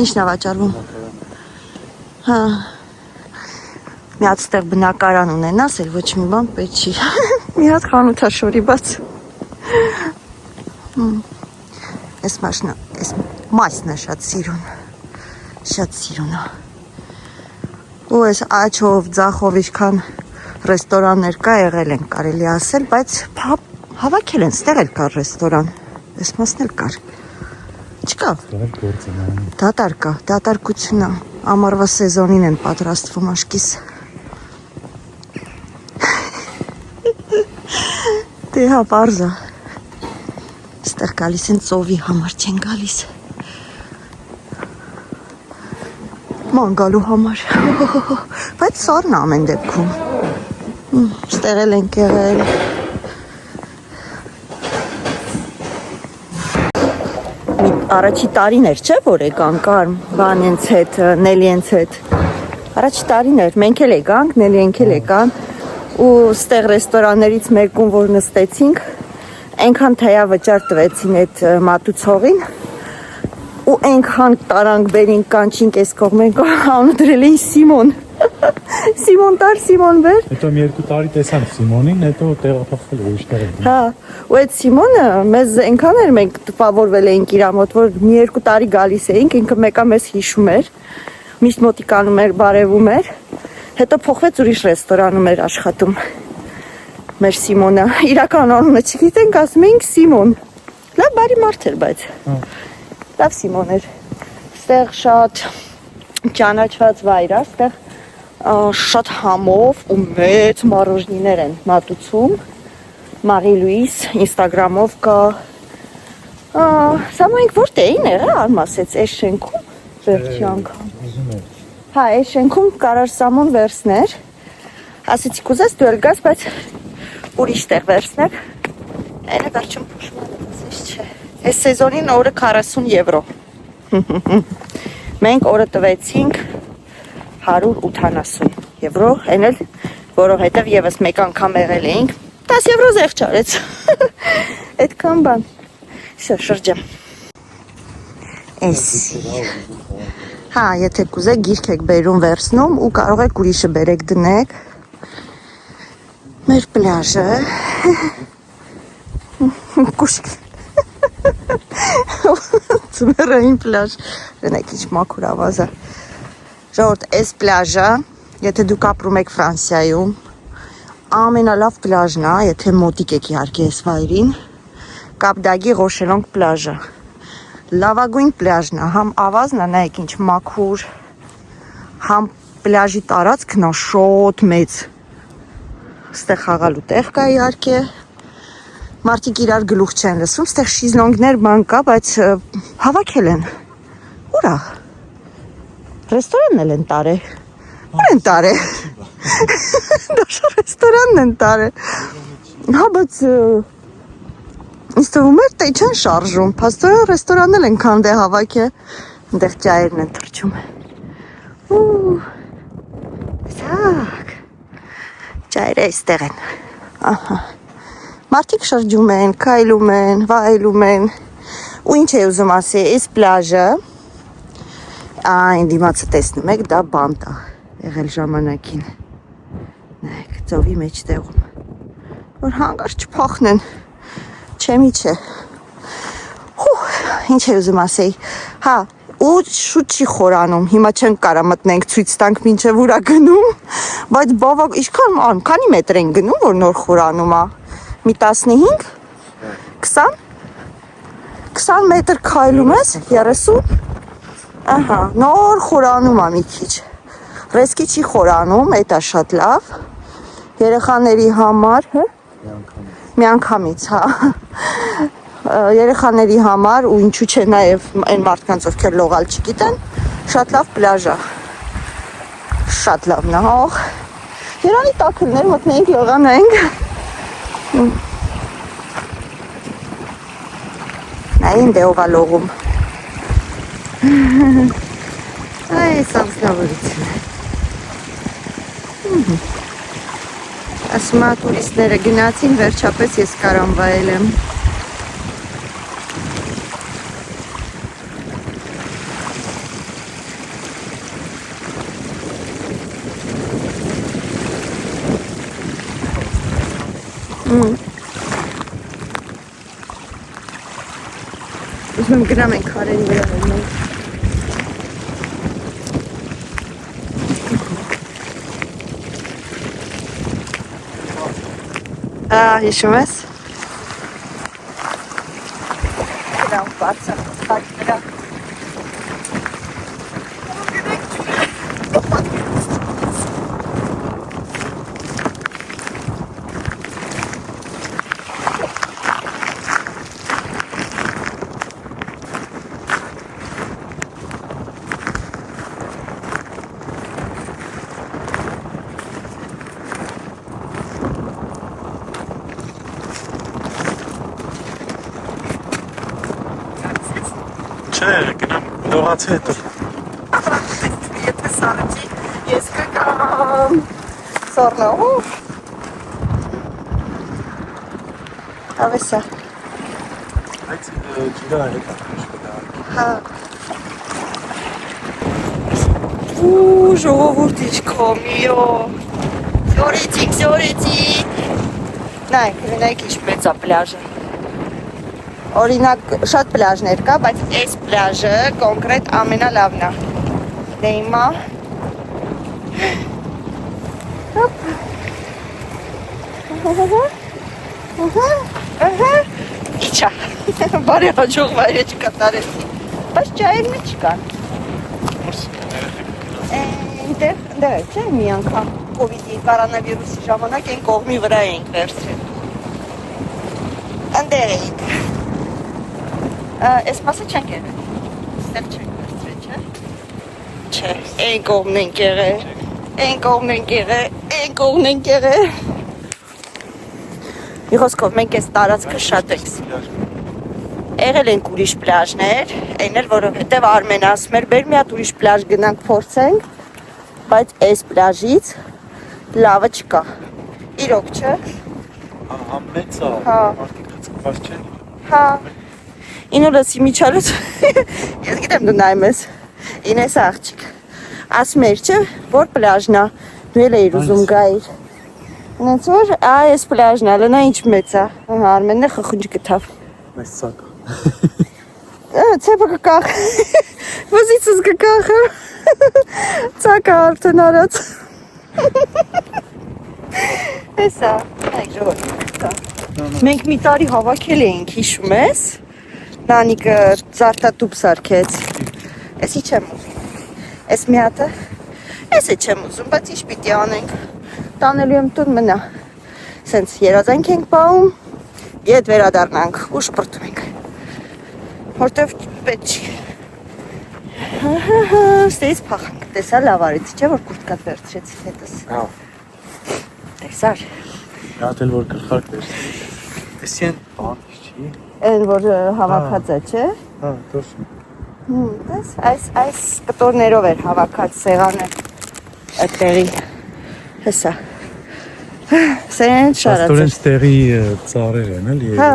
Ինչն է վաճառվում։ Հա։ Մի հատ ստեղ բնակարան ունենաս, էլ ոչ մի բան պետք չի։ Մի հատ խանութաշորի բաց։ Այս մասն է շատ սիրուն է։ Ու այս աչով, ձախով ինչքան ռեստորաններ կա եղել են կարելի ասել, բայց հավաքել են, ստեղ էլ կար ռեստորան, այս մասն էլ կար։ Չկա։ Դատարկություն է, ամառվա սեզոնին են պատրաստվում աշկիս։ Դե հա, պարզա, ստեղ գալիս են ծովի համար չեն գալիս, ման գալու համար, բայց սարն ամեն դեպքում, ստեղ էլ ենք եղել, առաջի տարիներ չէ, որ եկանք կարմ, բան ենց հետ, նելի ենց հետ, առաջի տարիներ, մենք էլ եկանք, նելի ենք էլ եկան, ու ստեղ ռեստորաններից մեկում, որ նստեցինք, այնքան թեյա վճար տվեցին այդ մատուցողին, ու այնքան տարանք բերինք կանչինք այս կողմեն, անու դրել էին Սիմոն, Սիմոն տար, Սիմոն բեր։ Հետո մի երկու տարի տեսանք Սիմոնին, հետո տեղափոխվել ուրիշ տեղ։ Հա, ու այդ Սիմոնը մեզ այնքան էր մենք տպավորվել էինք իր մոտ, որ մի երկու տարի գալիս էինք, ինքը մեկը մեզ հիշում էր, միշտ մոտիկանում էր, բարևում էր, հետո փոխվեց ուրիշ ռեստորանում էր աշխատում։ Մեր Սիմոնը, իրական անունը չգիտենք, ասում էինք Սիմոն։ Լավ բարի մարդ էր, բայց լավ Սիմոն էր։ Ստեղ շատ ճանաչված վայր է, ստեղ շատ համով ու մեծ մարոժնիներ են մատուցում։ Մարի Լուիս ինստագրամով կա։ Սա մենք որտե էին եղել, արմասեց այս շենքում վերջի անգամ։ Հա, այս շենքում կարար Սամոն վերցներ։ Ասեցի կուզես դու էլ գաս, բայց ուրիշ տեղ վերցնեք։ Այնը վերջում փոշում ասես չէ։ Այս սեզոնին օրը 40 եվրո։ Մենք օրը տվեցինք 180 եվրո, այն էլ որովհետև եւս մեկ անգամ եղել էինք 10 եվրո զեղ չարեց։ Այդքան բան։ Всё, շրջեմ։ Հա, եթե կուզեք գիրք եք բերում վերցնում ու կարող եք ուրիշը բերեք դնեք։ Մեր պլաժը։ Կուշկ։ Ձմեռային պլաժ։ Գնանք ինչ մաքուր ավազ է։ Ժողովուրդ, այս պլաժը, եթե դուք ապրում եք Ֆրանսիայում, ամենալավ պլաժն է, եթե մոտիկ եք իհարկե այս վայրին, Կապդագի Ռոշելոնգ պլաժը։ Լավագույն պլաժն է, համ ավազն է, նայեք ինչ մաքուր, համ պլաժի տարածքն է շոտ մեծ։ Ստեղ խաղալու տեղ կա իհարկե։ Մարդիկ իրար գլուխ չեն լսում, ստեղ շիզլոնգներ բան կա, բայց հավաքել են։ Ուրա։ Ռեստորանն էլ են տարել։ Ուր են տարել։ Դաշա ռեստորանն են տարել։ Հա, բայց ինձ թվում էր թե չեն շարժում։ Փաստորեն ռեստորանն էլ են քանդե հավաքել։ Այնտեղ ճայերն են թռչում։ Սակ։ Ճայրը այստեղ են։ Ահա։ Մարդիկ շրջում են, քայլում են, վայելում են։ Ու ինչ է ուզում ասել, այս պլաժը, այն դիմացը տեսնում եք, դա բանտ է եղել ժամանակին։ Նայեք, ծովի մեջտեղում։ Որ հանգարց չփախնեն։ Չեմի չէ։ Ինչ է ուզում ասել։ Հա, ու շուտ չի խորանում։ Հիմա չենք կարա մտնենք ցույց տանք մինչև ուրա գնում, բայց բավակ ինչքան քանի մետր են գնում, որ նոր խորանում է։ Մի 15, 20, 20 մետր քայլում ես, 30, ահա, նոր խորանում է մի քիչ, ռեսկի չի խորանում, էդ է շատ լավ, երեխաների համար, միանգամից, հա, երեխաների համար ու ինչու չէ նաև այն մարդկանց ովքեր լողալ չգիտեն, շատ լավ պլաժ է, շատ լավն է, հող, երանի տաքլներ մտնեինք լողանայինք, Նային դեով է լողում։ Այս անձնավորություն է։ Ասում է տուրիստները գնացին, վերջապես ես կարամ վայելեմ։ Ուզում եմ գնամ են քարերի վրա լինել։ Հիշում ես։ Գնամ բարձր խաչ վրա։ Չէ, գնամ լողացի հետո։ Եթե սարեցի, ես կգամ սորնով։ Ավեսա։ Այդ ջիրա հետ է։ Հա։ Ու ժողովուրդ իջքոմիո։ Զորեցիկ։ Նայեք ինչպես է պլաժը։ Օրինակ շատ պլաժներ կա, բայց այս պլաժը կոնկրետ ամենալավն է։ Դե հիմա Իչա, բարի հաջող վայրը չկատարեցի, բայց ճայերն չկան։ Դեր չէ մի անգամ կովիդի կորոնավիրուսի ժամանակ են կողմի վրա էինք վերցրել։ Անդեր էինք։ Այս մասը չենք եղել, ստեղ չենք վերցրել, չէ։ Չէ, այն կողմն ենք եղել, այն կողմն ենք եղել։ Մի խոսքով մենք այս տարածքը շատ ենք եղել ենք ուրիշ պլաժներ, այն էլ որովհետև Արմենը ասում էր, բեր մի հատ ուրիշ պլաժ գնանք փորձենք, բայց այս պլաժից լավը չկա։ Իրոք չէ։ Հա, մեծ է, մարդիկ հծկված չեն։ Հա։ Ինուլս իմիջալուց, ես գիտեմ դու նայում ես, ինես աղջիկ, ասում էր չէ, որ պլաժն է, դու էլ էիր ուզում գայիր, նենց որ, այս պլաժն է, լնա ինչ մեծ է, Արմենն է խխունջ գտավ, Մեծ ծակ ցեպը կկախ, վզիցս կկախը, ծակը արդեն արած, հեսա, այք ժողովուրդ, մենք մի տարի հավաքել էինք, հիշում ես, Նանիկը զարտատուփ սարքեց, էսի չեմ ուզում, էս մի հատը, էս է չեմ ուզում, բայց ինչ պիտի անենք, տանելու եմ տուն մնա, սենց երազանք ենք պահում, ետ վերադառնանք ու շպրտում ենք, որտև պետք չի, ստեից պախանք, տեսա լավ արեցի, չէ որ կուրտկատ վերցրեցի հետս, տեսար, Հատ էլ որ կրխարկ վերցրի, էսի են բան չի, Են որ հավաքած է, չէ, հա, դորսում, այս կտորներով էր հավաքած սեղանը այդտեղի, հեսա, սերեն շարած էր, աստորեն ստեղի ծարեր են էլ հա,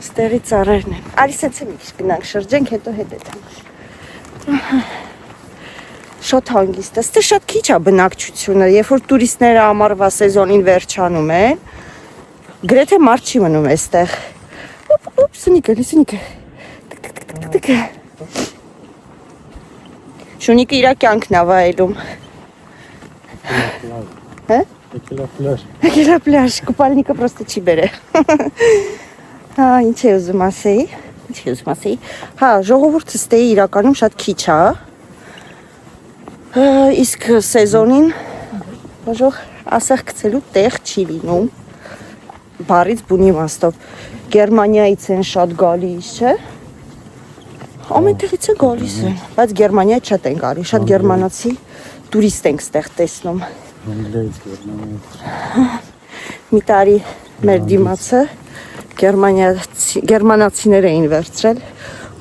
ստեղի ծարերն են, արի սենց եմ իշ գնանք շրջենք, հետո հետ ենք, շատ հանգիստ, ստե շատ քիչ է բնակչությունը, երբ որ տուրիստները ամառվա սեզոնին վերջանում են, գրեթե մարդ չի մնում այստեղ, Սունիկը, Շունիկը իրա կյանքն է վայելում, եկելա պլաժ, կուպալնիկը պրոստը չի բերը, ինչ է ուզում ասեի, հա, ժողովուրդը ստեի իրականում շատ քիչ է, իսկ սեզոնին բաժող ասեղ կցելու տեղ չի լինում, բարից բունի մաստով, Գերմանիայից են շատ գալիս, չէ, ամեն տեղից է գալիս են, բայց Գերմանիայից շատ են գալի, շատ գերմանացի տուրիստ ենք ստեղ տեսնում, մի տարի մեր դիմացը գերմանացիներ էին վերցրել,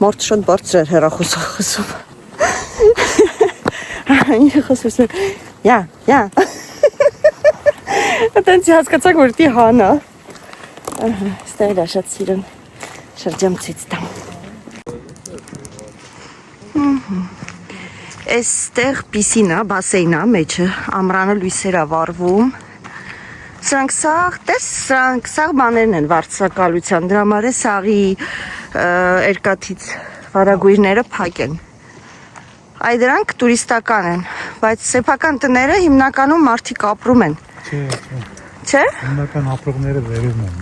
մարդ շատ բարձր էր հեռախոսով խոսում, ինչ խոսում, յա, այտենց հասկացակ որ դի հանա, ստեղ էլ շատ սիրուն շրջամ ցույց տամ, Այստեղ պիսինա, բասեյնա մեջը, ամրանը լույսեր է վառվում, սրանք սաղ բաներն են վարձակալության, դրա համար է սաղի երկաթից վարագույրները փակ են, այ դրանք տուրիստական են, բայց սեփական տները հիմնականում մարդիկ ապրում են, չէ? Հիմնական ապրողները վերում են,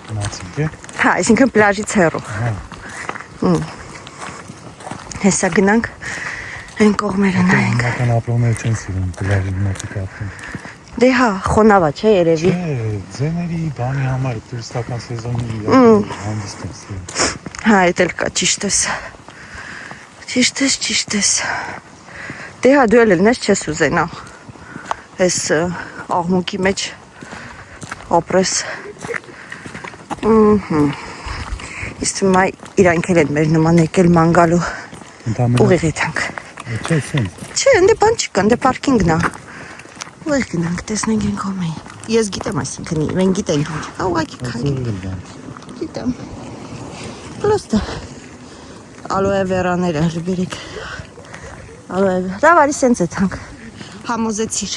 գնացինք է, հա, այսինքն պլաժից հեռու, հեսա գնանք, Այն կողմերը նայենք։ Հիմնական ապրողները չեն սիրում պլաժի մոտիկ ապրում։ Դե հա, խոնավա չէ երևի։ Չէ, ձեների բանի համար տուրիստական սեզոնի հանդիստ են սիրում։ Հա, էդ էլ կա, ճիշտ ես։ Դե հա, դու էլ ելնես չես ուզենա։ Այս աղմուկի մեջ ապրես։ Իսկ թվում է իրանք էլ են մեր նման եկել մանգալու ուղիղ եթանք։ Չէ, սենց։ Չէ, ընդե բան չկա, ընդե պարքինգն է։ Ուղիղ գնանք, տեսնենք են կոմեի։ Ես գիտեմ այսինքն, մենք գիտենք ինչ։ Ուղղակի քայլ։ Գիտեմ։ Պլոստը ալոե վերաները հրբերեք։ Լավ, արի սենց է թանք։ Համոզեցիր։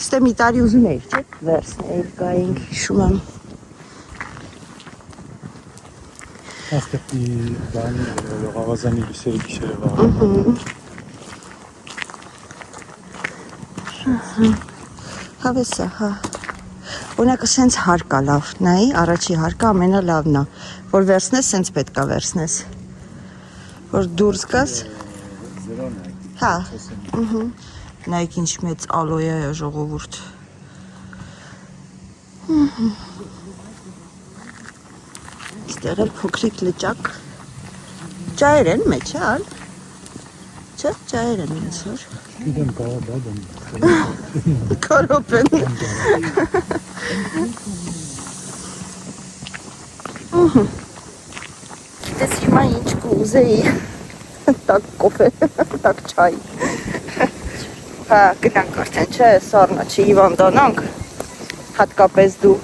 Ստե մի տարի ուզում էիր, չէ՞։ Վերցնել գայինք, հիշում եմ։ Աստեղի բանի, աղազանի լույսերի գիշերը վաղը։ Հավեսա, հա։ Օրինակը սենց հարկա լավ, նայի, առաջի հարկա ամենալավն է, որ վերցնես, սենց պետք է վերցնես, որ դուրս գաս, հա, նայք ինչ մեծ ալոյա է ժողովուրդ, ստեղ էլ փոքրիկ լճակ, ճայր են մեջ, ալ, չէ, ճայր են ինձ որ, Գիտեմ կարաբադ եմ։ կարոպ են, Գիտես հիմա ինչ կուզեի, տակ կոֆե, տակ չայ, հա գնանք արդեն չէ, սառնա չի հիվանդանանք, հատկապես դու,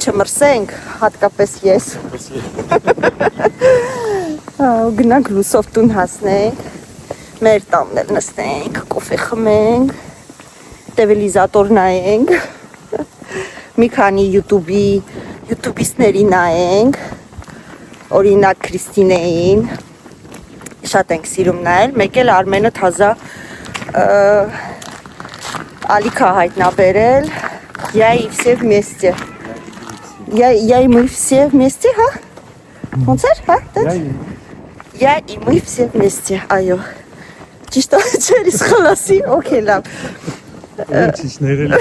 չմրսենք, հատկապես ես, գնանք լուսով տուն հասնենք, մեր տանն էլ նստենք, կոֆե խմենք, տելևիզատոր նայենք, մի քանի յութուբիստների նայենք, օրինակ Քրիստինեին, շատ ենք սիրում նայել, մեկ էլ Արմենը թազա ալիքա հայտնաբերել, я и все вместе, я и мы все вместе, հա, ոնց էր, հա, я и мы все вместе, այո, ճիշտ է, չէր իս խլասի, օքեյ լավ, Ինչ ներել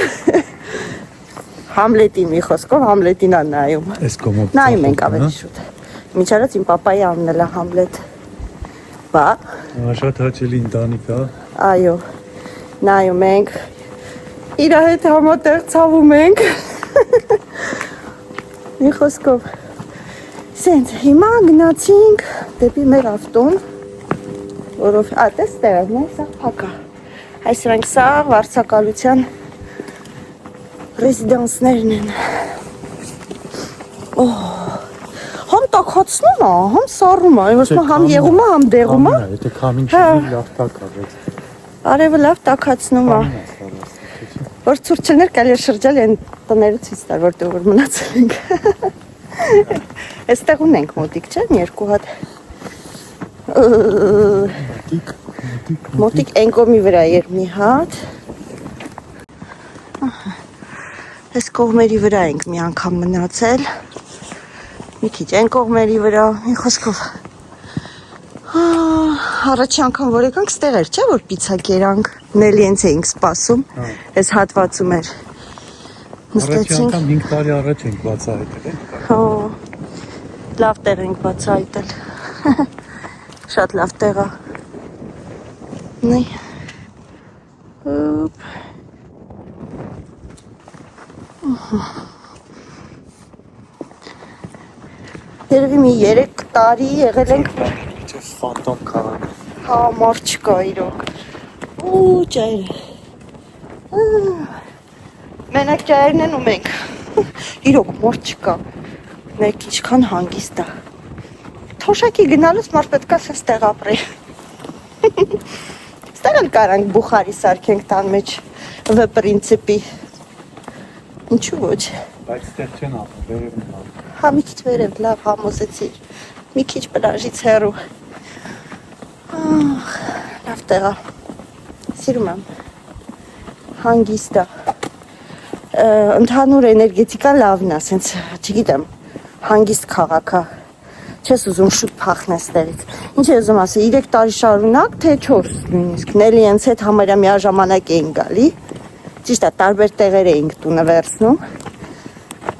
Համլետի մի խոսքով, Համլետին է նայում, Ես կոմոբ նայում ենք ավելի շուտ, միջարած իմ պապայի աննել է Համլետ, բա, Շատ հաճելի ընտանիք է այո, նայում ենք, իրա հետ համատեղ ցավում ենք, մի խոսքով, սենց, հիմա գնացինք դեպի մեր ավտոն, որով, տես տեղն է, սաղ պակա, այսրանք սաղ վարցակալության ռեզիդանսներն են, համ տակացնում է, համ սառում է, համ եղում է, համ դեղում է, Եթե կամին չվի լավ տակ ավեց արևը լավ տակացնում է, որ ցուրտչներ կարելի է շրջել են տները ցույց տալ, որտեղ որ մնացել ենք, այստեղ ունենք մոտիկ, չէ՞, երկու հատ, մոտիկ այն կողմի վրա էր մի հատ, այս կողմերի վրա ենք մի անգամ մնացել, մի քիչ այն կողմերի վրա, մի խոսքով, առաջի անգամ որ եկանք ստեղ էր, չէ՞ որ պիցա կերանք, Նելիենց էինք սպասում, այս հատվածում էր, Առաջի անգամ 5 տարի առաջ ենք բացահայտել հո, լավ տեղ ենք բացահայտել, շատ լավ տեղ է, նայ, հոպ, երևի մի 3 տարի եղել ենք, Իչև ֆանտոմ քաղաք հա, մարդ չկա իրոք, ու ճայրը, մենակ ճայրն են ու մենք, իրոք մարդ չկա, նայք ինչքան հանգիստ է, թոշակի գնալուց մարդ պետք է սենց տեղ ապրի, ստեղ էլ կարանք բուխարի սարքենք տան մեջ, վ պրինցիպի, ինչու ոչ, Բայց ստեղ չեն ապրում, վերևն ապրում հա մի քիչ վերև, լավ համոզեցիր, մի քիչ պլաժից հեռու, լավ տեղ է, սիրում եմ, հանգիստ է, ընդհանուր էներգետիկան լավն է, սենց, չգիտեմ, հանգիստ քաղաք է, չես ուզում շուտ փախնես տեղից, ինչ է ուզում ասել, 3 տարի շարունակ, թե 4 նույնիսկ, Նելիենց հետ համարյա միաժամանակ էինք գալի, ճիշտ է, տարբեր տեղեր էինք տունը վերցնում,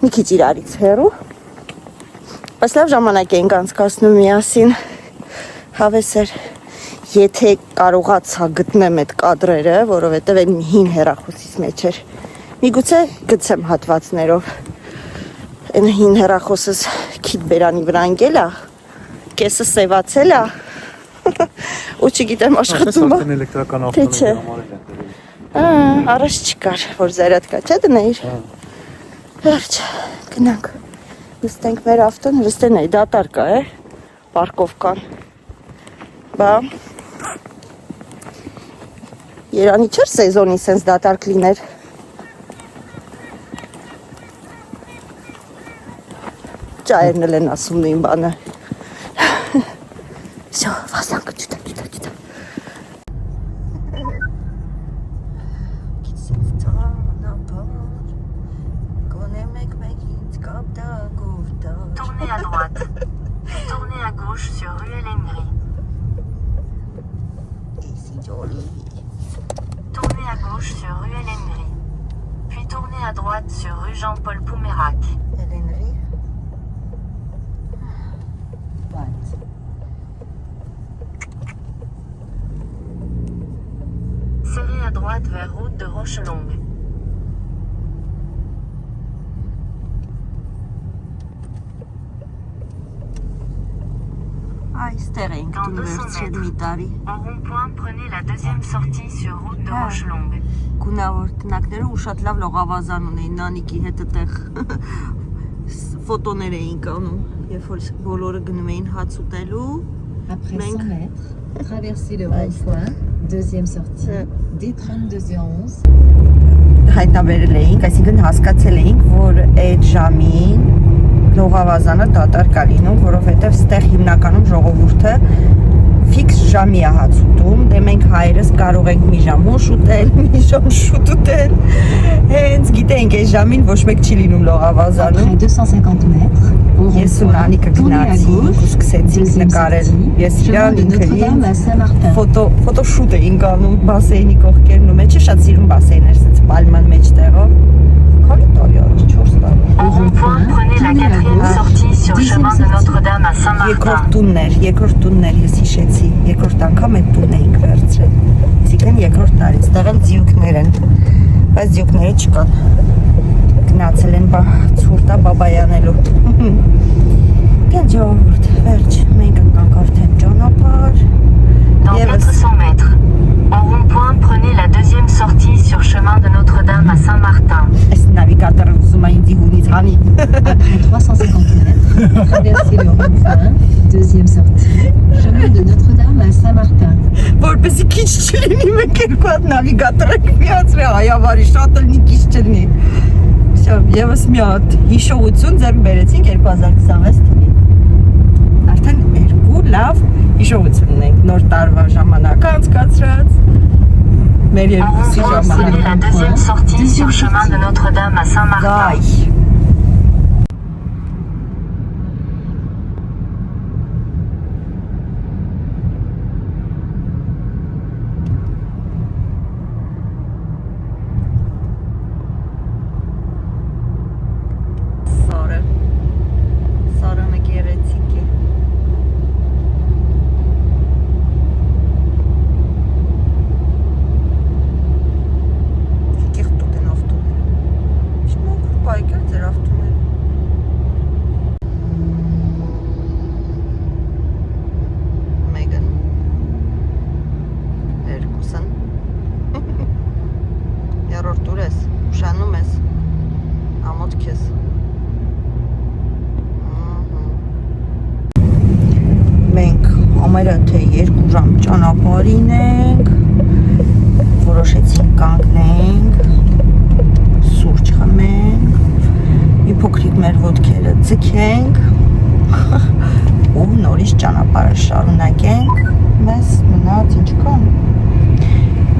մի քիչ իրարից հեռու, բայց լավ ժամանակ էինք անցկացնում միասին, հավես էր, եթե կարողացա գտնեմ այդ կադրերը, որովհետև այն հին հեռախոսից մեջ էր, միգուցե գցեմ հատվածներով, այն հին հեռախոսս քիթ բերանի վրա ընկել է, կեսը սևացել է, ու չգիտեմ աշխատում է, էլեկտրական թե չէ, առաջ չկար, որ զարատկա չէ դնեիր, վերջ, գնանք, նստենք մեր ավտոն, ռստեն է, դատար կա է, պարկովկան։ Բա Երանի չէր սեզոնի սենց դատարկ լիներ։ Ճայերն էլ են ասում նույն բանը։ Всё, վասանքը ջուտա։ Tournez à droite. Puis tournez à gauche sur rue Hélène-Gris. Tournez à gauche sur rue Hélène-Gris. Puis tournez à droite sur rue Jean-Paul Poumerac. Serrez à droite vers route de Rochelongue. Այստեղ ենք Dans դու 200 վերցրել mètres. մի տարի։ En rond-point, prenez la deuxième sortie sur route de Ah. Rochelongue. Գունավոր տնակները ու շատ լավ լողավազան ունեին Նանիկի հետ այդտեղ ֆոտոներ էին կանում, երբ որ բոլորը գնում էին հաց ուտելու։ Après Մենք- 100 mètres, traversez le Ouais, rond-point, deuxième sortie, Ouais. D32-11. Հայտնաբերել էինք, այսինքն հասկացել էինք, որ այդ ժամին լողավազանը դատարկ է լինում, որովհետև ստեղ հիմնականում ժողովուրդը ֆիքս ժամի է հաց ուտում, դե մենք հայերս կարող ենք մի ժամ ուշ ուտել, մի ժամ շուտ ուտել, հենց գիտենք այս ժամին ոչ մեկ չի լինում լողավազանում։ Après 250 mètres, au Ես ու rond-point, Նանիկը tournez à գնացինք ու gauche, սկսեցինք deuxième նկարել։ sortie, Ես chemin իրան de ինքը Notre-Dame à Saint-Martin. ֆոտոշուտ էինք անում բասեյնի կողքերն ու մեջը շատ սիրում բասեյներ, սենց պալման մեջտեղով։ Քանի տարի առաջ 4 տարի։ En rond-point, prenez la quatrième sortie sur chemin de Notre-Dame à Երկրորդ Saint-Martin. տուններ ես հիշեցի, երկրորդ անգամ այդ տուն էինք վերցրել։ Այսինքն երկրորդ տարի, ստեղ էլ ձիուկներ են, բայց ձիուկները չկան։ Գնացել են ցուրտա բաբայանելու։ Կան ժողովուրդ, վերջ, մենք ընկանք արդեն ճանապարհ։ Dans Yes. 400 mètres. En rond-point, prenez la deuxième sortie sur chemin de Notre-Dame à Saint-Martin. Այս նավիգատորը ուզում է ինձ հունից հանի։ Après 350 mètres, traversez le rond-point, deuxième sortie, chemin de Notre-Dame à Saint-Martin. Որպեսի քիչ չլինի, մենք երկու հատ նավիգատոր ենք միացրել, հայավարի շատ լինի, քիչ չլինի։ Всё, եւս մի հատ հիշողություն ձեռք բերեցինք 2026 թվականին։ Արդեն երկու լավ հիշողություն ունենք նոր տարվա ժամանակը անցկացրած։ Մեր En երկուսի rond-point, prenez ժամանակ։ la deuxième sortie sur chemin de Notre-Dame à Saint-Martin. Գայ։ Սարանը գեղեցիկ է։ Կեղտ ուտեն ավտոները։ Ինչ մոքր պայքար ձեր ավտոները։ Մեգան։ Երկուսն։ Երրորդ տուր ես, ուշանում ես, ամոթ քեզ։ Մենք համարյա թե 2 ժամ ճանապարհին ենք, որոշեցինք կանգնենք, սուրճ խմենք, մի փոքրիկ մեր ոտքերը ձգենք ու նորից ճանապարհը շարունակենք, մեզ մնաց ինչքան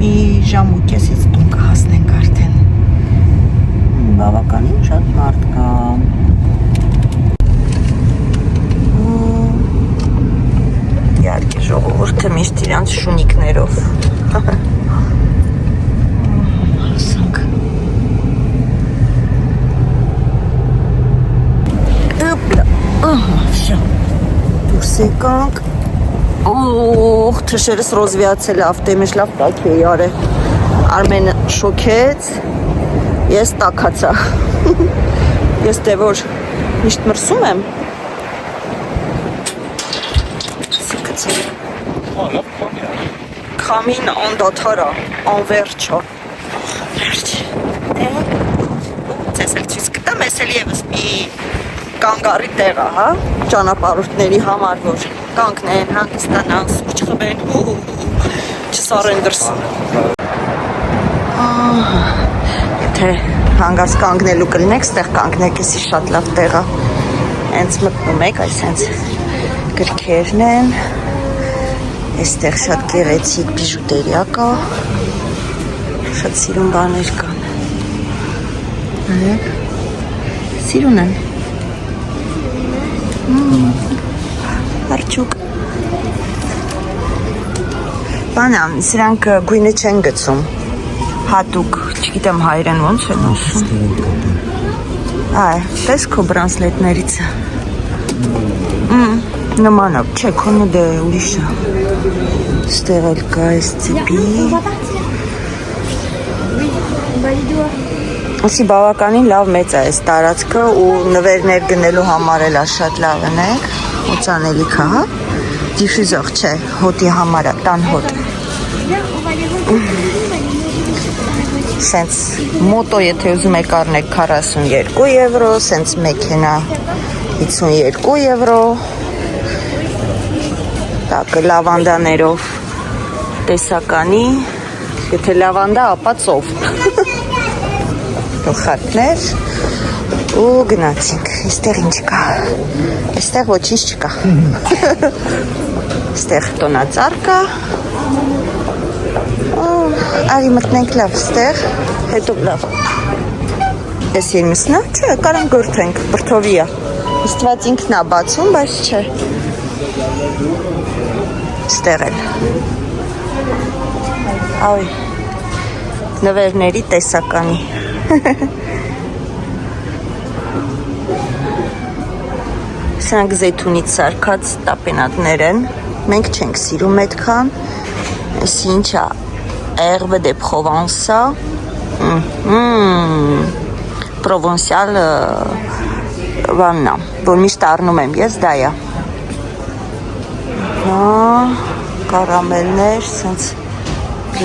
մի ժամ ու կեսից տուն կհասնենք արդեն, բավականին շատ մարդ կա։ Իհարկե ժողովուրդը միշտ իրանց շունիկներով։ Հասանք։ Հոպլա։ Ահա, всё։ Դուրս եկանք։ Օհ, թշերս ռոզվիացել ավտեմեջ լավ տաք էի արել։ Արմենը շոքեց։ Ես տաքացա։ Ես դե որ միշտ մրսում եմ։ Քամին անդադար է, անվերջա։ Վերջ։ Ձեզ էլ ցույց կտամ, ես էլ եւս մի կանգառի տեղ է, հա, ճանապարհորդների համար, որ կանգնեն, հանգստանան, սուրճ խմեն, չսարեն դրսը։ Եթե հանգած կանգնելու կլինեք, ստեղ կանգնեք, էսի շատ լավ տեղ է։ Հենց մտնում եք, այս հենց գրքերն են, այստեղ շատ գեղեցիկ բիժուտերիա կա, շատ սիրուն բաներ կան։ Սիրուն են։ Արջուկ։ Բանա, սրանք գույնը չեն գցում, հատուկ, չգիտեմ հայերեն ոնց են ասում։ Այ, տես քո բրանսլետներից է։ Նման է, չէ, քոնը դե ուրիշ է։ Ստեղ էլ կա այս ծիպի։ Ասի բավականին լավ մեծ է այս տարածքը ու նվերներ գնելու համար էլ շատ լավ ենք, օծանելիք է, հա, դիֆյուզոր չէ, հոտի համար է, տան հոտ։ Սենց մոտո եթե ուզում եք առնեք 42 եվրո, սենց մեքենա 52 եվրո, տակ լավանդաներով տեսականի, եթե լավանդա, ապա ծով։ Գլխարկներ ու գնացինք, այստեղ ինչ կա, այստեղ ոչինչ չկա, այստեղ տոնածառ կա, արի մտնենք լավ այստեղ, հետո լավ, ես ելմիսնա, չէ, կարան գորթենք, բրթովի է, իստված ինքն է բացում, բայց չէ, այստեղ էլ, այ, նվերների տեսականի, Սրանք զեյթունից սարքած տապենատներ են, մենք չենք սիրում այդքան, այս ինչ է, Herbe de Provence, պրովոնսիալ բանն է, որ միշտ առնում եմ ես, դա է, կարամելներ, սենց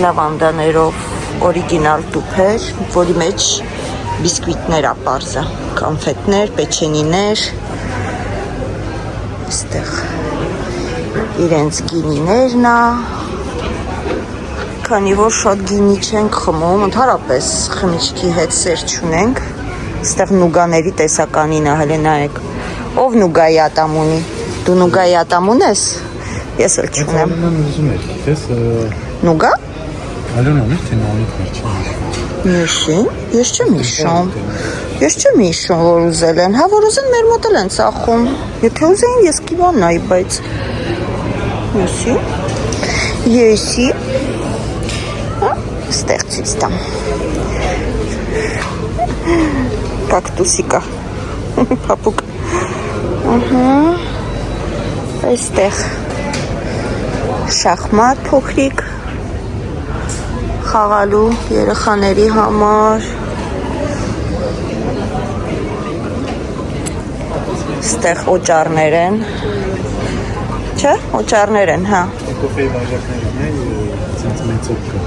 լավանդաներով, օրիգինալ տուփեր, որի մեջ բիսկվիտներ ապարզը, կոնֆետներ, պեչենիներ, այստեղ իրենց գինիներն է, քանի որ շատ գինի չենք խմում, ընդհանրապես խմիչքի հետ սեր չունենք, այստեղ նուգաների տեսականին է, հələ նայեք, ով նուգայի ատամ ունի, դու նուգայի ատամ ունես, ես էլ չունեմ, նուգա? Ալոնա, միշտ են անիքներ չեմ Միշին, ես չեմ հիշում, որ ուզել են, հա որ ուզեն մեր մոտ էլ են ծախում, եթե ուզեին ես կիմանայի, բայց եսի, ստեղ ցույց տամ, կակտուսի կա, պապուկ, այստեղ շախմատ փոքրիկ, խաղալու երեխաների համար, ստեղ օճառներ են, չէ, օճառներ են, հա, կոֆեի վարժակներն է, ցած մեծոք կա,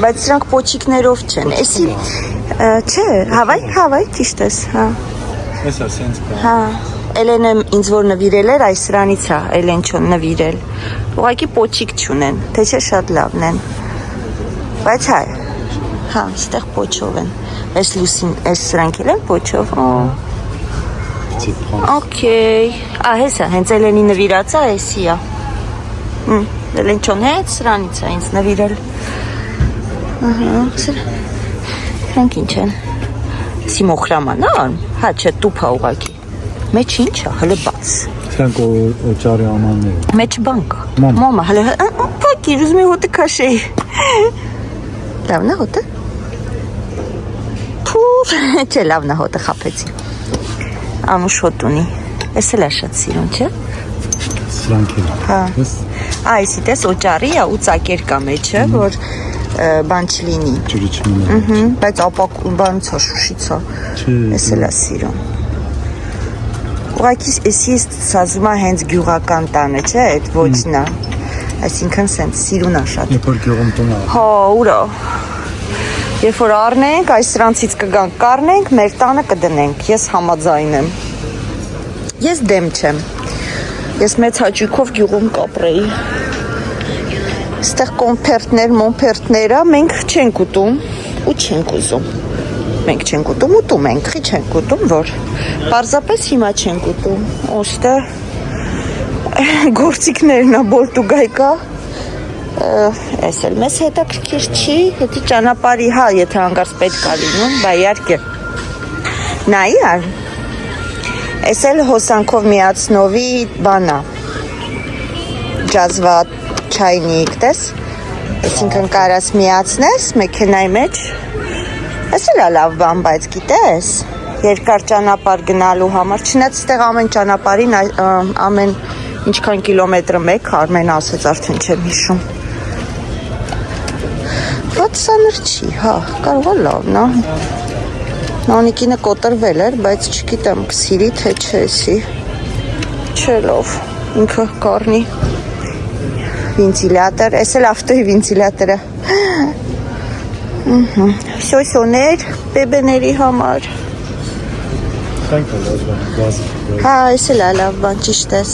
բայց սրանք պոչիկներով չեն, էսի, չէ, հավայ, ճիշտ ես, հա, Էսա սենց կա, հա, Էլեն եմ ինձ որ նվիրել էր, այս սրանից է, Էլեն չոն նվիրել, ուղղակի պոչիկ չունեն, թե չէ շատ լավն են, բայց հայ, հա, ստեղ պոչով են, այս լուսին, այս սրանք էլ են պոչով, օքեյ, հեսա, հենց Էլենի նվիրած է, էսի է, Էլեն չոն հետ սրանից է ինձ նվիրել, սրանք ինչ են, էսի մոխրամանան, հա, չէ, տուփ է ուղղակի, մեջ ինչ է, հլը բաց, սրանք օճարի ամանները, մեջ բան կա, մամա, հլը, պակիր, ուզում է հոտը կաշեի, լավն է հոտը, փուր, չէ, լավն է հոտը խապեցի, անուշ հոտ ունի, ես էլ է շատ սիրուն, չէ, սրանք էլ, հա, այսի տես օճարի է ու ծակեր կա մեջը, որ բան չլինի, ջուրի չմնա, բայց ապակ բանից է շուշից է, ես էլ է սիրուն, ուղղակի էսի սազում է հենց գյուղական տանը, չէ, այդ ոչն է, այսինքն սենց սիրուն է շատ, երբ որ գյուղում տնա, հա, ուրա, երբ որ առնենք, այս սրանցից կգանք կարնենք, մեր տանը կդնենք, ես համաձայն եմ, ես դեմ չեմ, Ես մեծ հաճույքով գյուղում կապրեի։ Այստեղ կոնֆերտներ, մոնֆերտները մենք չենք ուտում ու չենք ուզում։ Մենք չենք ուտում ենք, խի չենք ուտում, որ պարզապես հիմա չենք ուտում։ Ոստը գործիքներն է բոլտուգայկա։ Այս էլ մեզ հետաքրքիր չի, հետի ճանապարհի հա, եթե հանգարց պետք է լինում, բա իհարկե։ Նայի ար։ Այս էլ հոսանքով միացնովի բանա։ Ջազվա չայնիկ, տես։ Այսինքն կարաս միացնես մեքենայի մեջ։ Այս էլ է լավ բան, բայց գիտես, երկար ճանապարհ գնալու համար, չնայած այստեղ ամեն ճանապարհին ամեն ինչքան կիլոմետրը մեկ, Արմենը ասեց արդեն չեմ հիշում։ Ված սանր չի, հա, կարող է լավն է։ Նանիկինը կոտրվել էր, բայց չգիտեմ կսիրի թե չեսի։ Չէ լավ, ինքը կառնի վենտիլատոր, այս էլ ավտոյի վենտիլատորը։ Սոսոներ, բեբեների համար։ Thank you, Gaz. Հա, այս էլ է լավ բան, ճիշտ ես։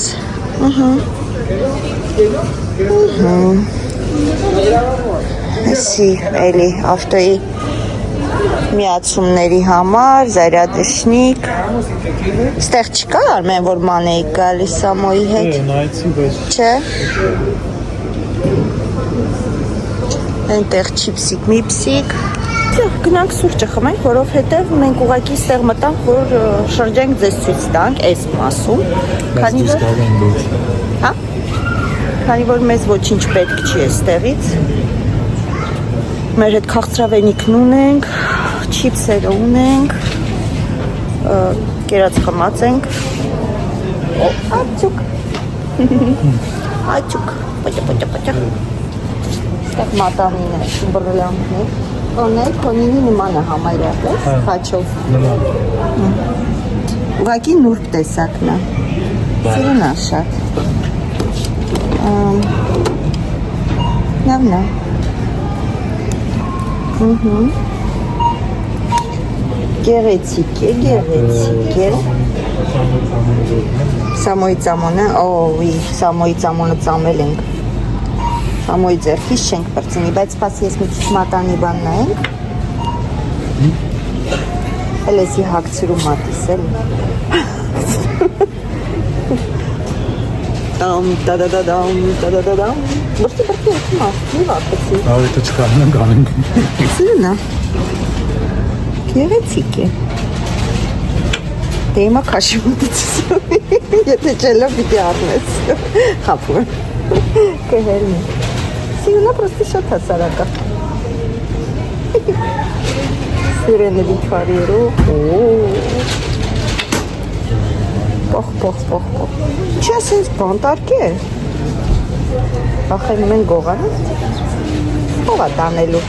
Այսի էլի ավտոյի միացումների համար, զարյադշնիկ։ Ստեղ չկա Արմեն, որ մանեիք գալիս Սամոյի հետ։ Նայեցի, բայց Չէ։ Այնտեղ չիպսիկ, միպսիկ։ Գնանք սուրճը խմենք, որովհետև մենք ուղղակի ստեղ մտանք, որ շրջենք ձեզ ցույց տանք այս մասում։ Քանի որ հա? Քանի որ մեզ ոչինչ պետք չի այստեղից։ Մեր հետ քաղցրավենիքն ունենք, չիպսերը ունենք, կերած խմած ենք։ Աչուկ։ Աչուկ։ Պաճա։ Ստեղ մատանին է, բրլյանքներ։ Օներ, քոնինի նման է համարյա, պես, խաչով։ Ուղղակի նուրբ տեսակն է։ Սիրուն է շատ։ Լավն է։ Գեղեցիկ է։ Սամոյի ծամոնը, ոյ, Սամոյի ծամոնը ծամել ենք։ Սամոյի ձեռքից չենք պրծնի, բայց սպասի ես մի քիչ մատանի բան նայենք։ Էլ էսի հագցրու մատիս էլ։ Տադադադամ։ Բրտի եկումա, մի վապեցի։ Ավետը չկանենք անենք։ Սիրուն է։ Գեղեցիկ է։ Դե հիմա քաշիմուտից եթե չելա պիտի առնես։ Խապում եմ։ Կհելնի։ Սիրունա պրոստի շատ հասարակա։ Սիրենելի քարերով։ Պոխ։ Չի ասենց բանտարկ է։ Ախեն մեն գողանը։ Ով է տանելու։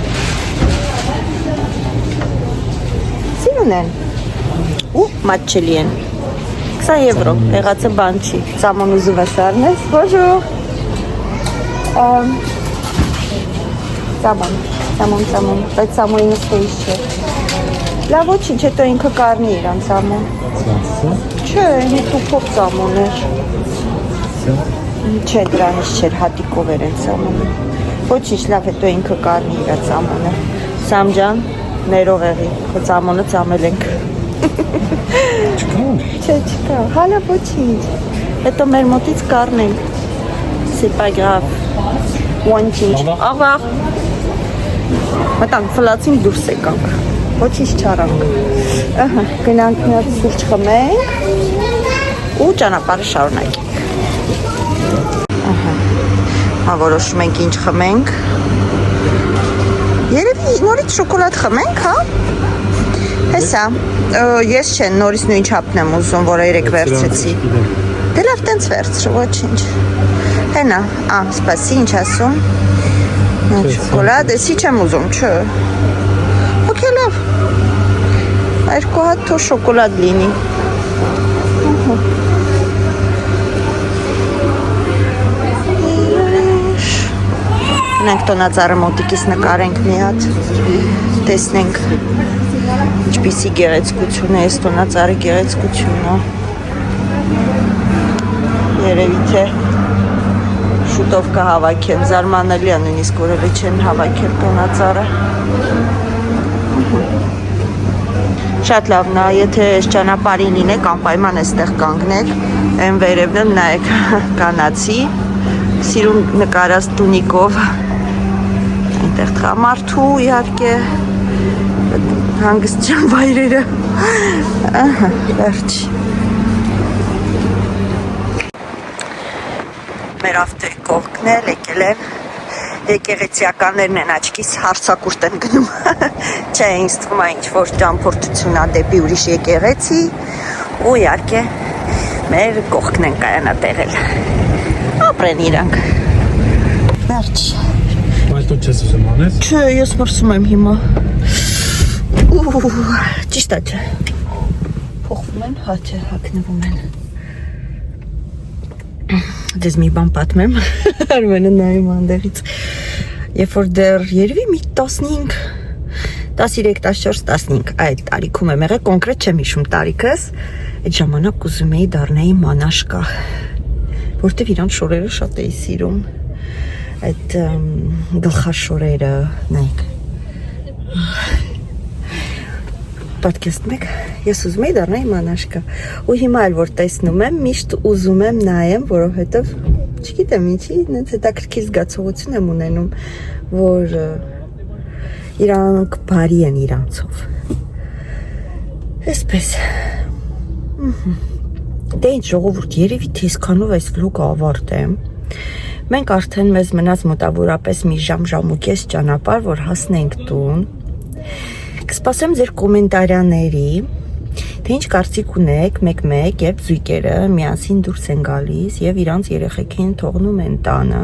Սիրուն են։ Ու մատչելի են։ 20 եվրո, եղացը բան չի։ Սամոն ուզում ես առնես։ Բոժուր։ Սամոն, բայց Սամոյի նստեից չէ։ Լավ ոչինչ, հետո ինքը կարնի իրան Սամոն։ Չէ, ինի տուփով Սամոն էր։ Չէ, դրանից չէր, հատիկով էր են Սամոնը։ Ոչինչ, լավ, հետո ինքը կարնի իրա Սամոնը։ Սամջան, ներող եղի, քո Սամոնը ծամել ենք։ Չէ, չկա, հալա ոչինչ։ Հետո մեր մոտից կարնենք։ C'est pas grave. Ոչինչ։ Աղաղ։ Մտանք ֆլացին դուրս եկանք։ Ոչինչ չարանք։ Ահա, գնանք մի սուրճ խմենք ու ճանապարհը շարունակենք։ Ահա։ Հա որոշում ենք ինչ խմենք։ Երևի նորից շոկոլադ խմենք, հա։ Հեսա, ես չեն նորից նույն չափն եմ ուզում, որը երեք վերցրեցի։ Դե լավ տենց վերցրու, ոչինչ։ Հենա, սպասի, ինչ ասում։ Շոկոլադ, էսի չեմ ուզում, չէ։ Okay, լավ։ Երկու հատ թո շոկոլադ լինի։ Մենք տոնածառը մոտիկից նկարենք մի հատ, տեսնենք ինչպիսի գեղեցկություն է, այս տոնածառի գեղեցկությունը։ երևի թե շուտով կհավաքեն, զարմանալի է նույնիսկ որ էլի չեն հավաքել տոնածառը։ Շատ լավն է, եթե այս ճանապարհին լինեք, անպայման այստեղ կանգնեք, այն վերևը նայեք կանացի, սիրուն նկարած տունիկով, այնտեղ տղամարդու իհարկե հանգստյան վայրերը, վերջ։ Մեր ավտոյի կողքն էլ եկել են, եկեղեցիականներն են աչքիս հարցակուրտ են գնում, չէ ինձ թվում է ինչ-որ ճամփորդություն ա դեպի ուրիշ եկեղեցի ու իհարկե մեր կողքն են կայանատեղել, ապրեն իրանք, վերջ։ Պալտո չես ուզում անես։ Չէ, ես մրսում եմ հիմա, ճիշտ է չէ, փոխվում են, հա չէ, հագնվում են։ Դες մի բան պատմեմ, Արմենը նայում անդեղից, երբ որ դեռ երևի մի 15, 13, 14, 15 այդ տարիքում եմ եղել, կոնկրետ չեմ հիշում տարիքս, այդ ժամանակ ուզում էի դառնայի մանաշկա, որտև իրանց շորերը շատ էի սիրում, այդ գլխաշորերը, նայեք, պատկերացնում եք, ես ուզում էի դառնայի մանաշկա ու հիմա էլ որ տեսնում եմ, միշտ ուզում եմ նայեմ, որովհետև չգիտեմ ինչի, ինձ հետաքրքիր զգացողություն եմ ունենում, որ իրանք բարի են իրանցով։ Այսպես։ Դե ինչ ժողովուրդ, երևի թե այսքանով այս վլոգը ավարտեմ։ Մենք արդեն մեզ մնաց մոտավորապես մի ժամ ու կես ճանապարհ, որ հասնենք տուն։ Կսպասեմ ձեր կոմենտարիաների, թե ինչ կարծիք ունեք մեկ-մեկ, երբ զույգերը միասին դուրս են գալիս եւ իրանց երեխեքին թողնում են տանը,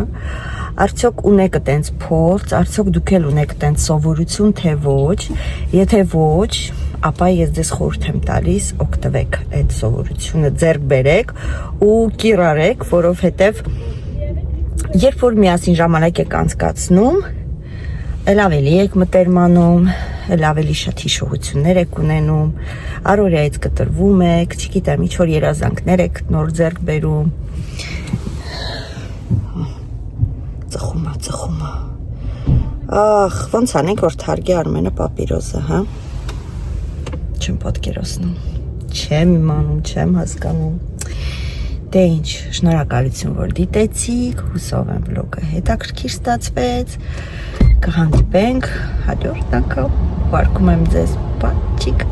արդյոք ունեք այտենց փորձ, արդյոք դուք էլ ունեք այտենց սովորություն, թե ոչ, եթե ոչ, ապա ես ձեզ խորհուրդ եմ տալիս օգտվեք այդ սովորությունը, ձեռք բերեք ու կիրառեք, որովհետեւ երբ որ միասին ժամանակ եք անցկացնում, էլ ավելի եք մտերմանում, էլ ավելի շատ հիշողություններ եք ունենում, առօրյայից կտրվում եք, չգիտեմ, ինչ-որ երազանքներ եք նոր ձեռք բերում։ Ծխում է։ Ախ, ոնց անենք, որ թարգի Արմենը պապիրոզը, հա։ Չեմ պատկերացնում, չեմ իմանում, չեմ հասկանում։ Դե ինչ, շնորհակալություն, որ դիտեցիք, հուսով եմ վլոգը հետաքրքիր ստացվեց, կհանդիպենք հաջորդ անգամ, ուղարկում եմ ձեզ պատճիկ։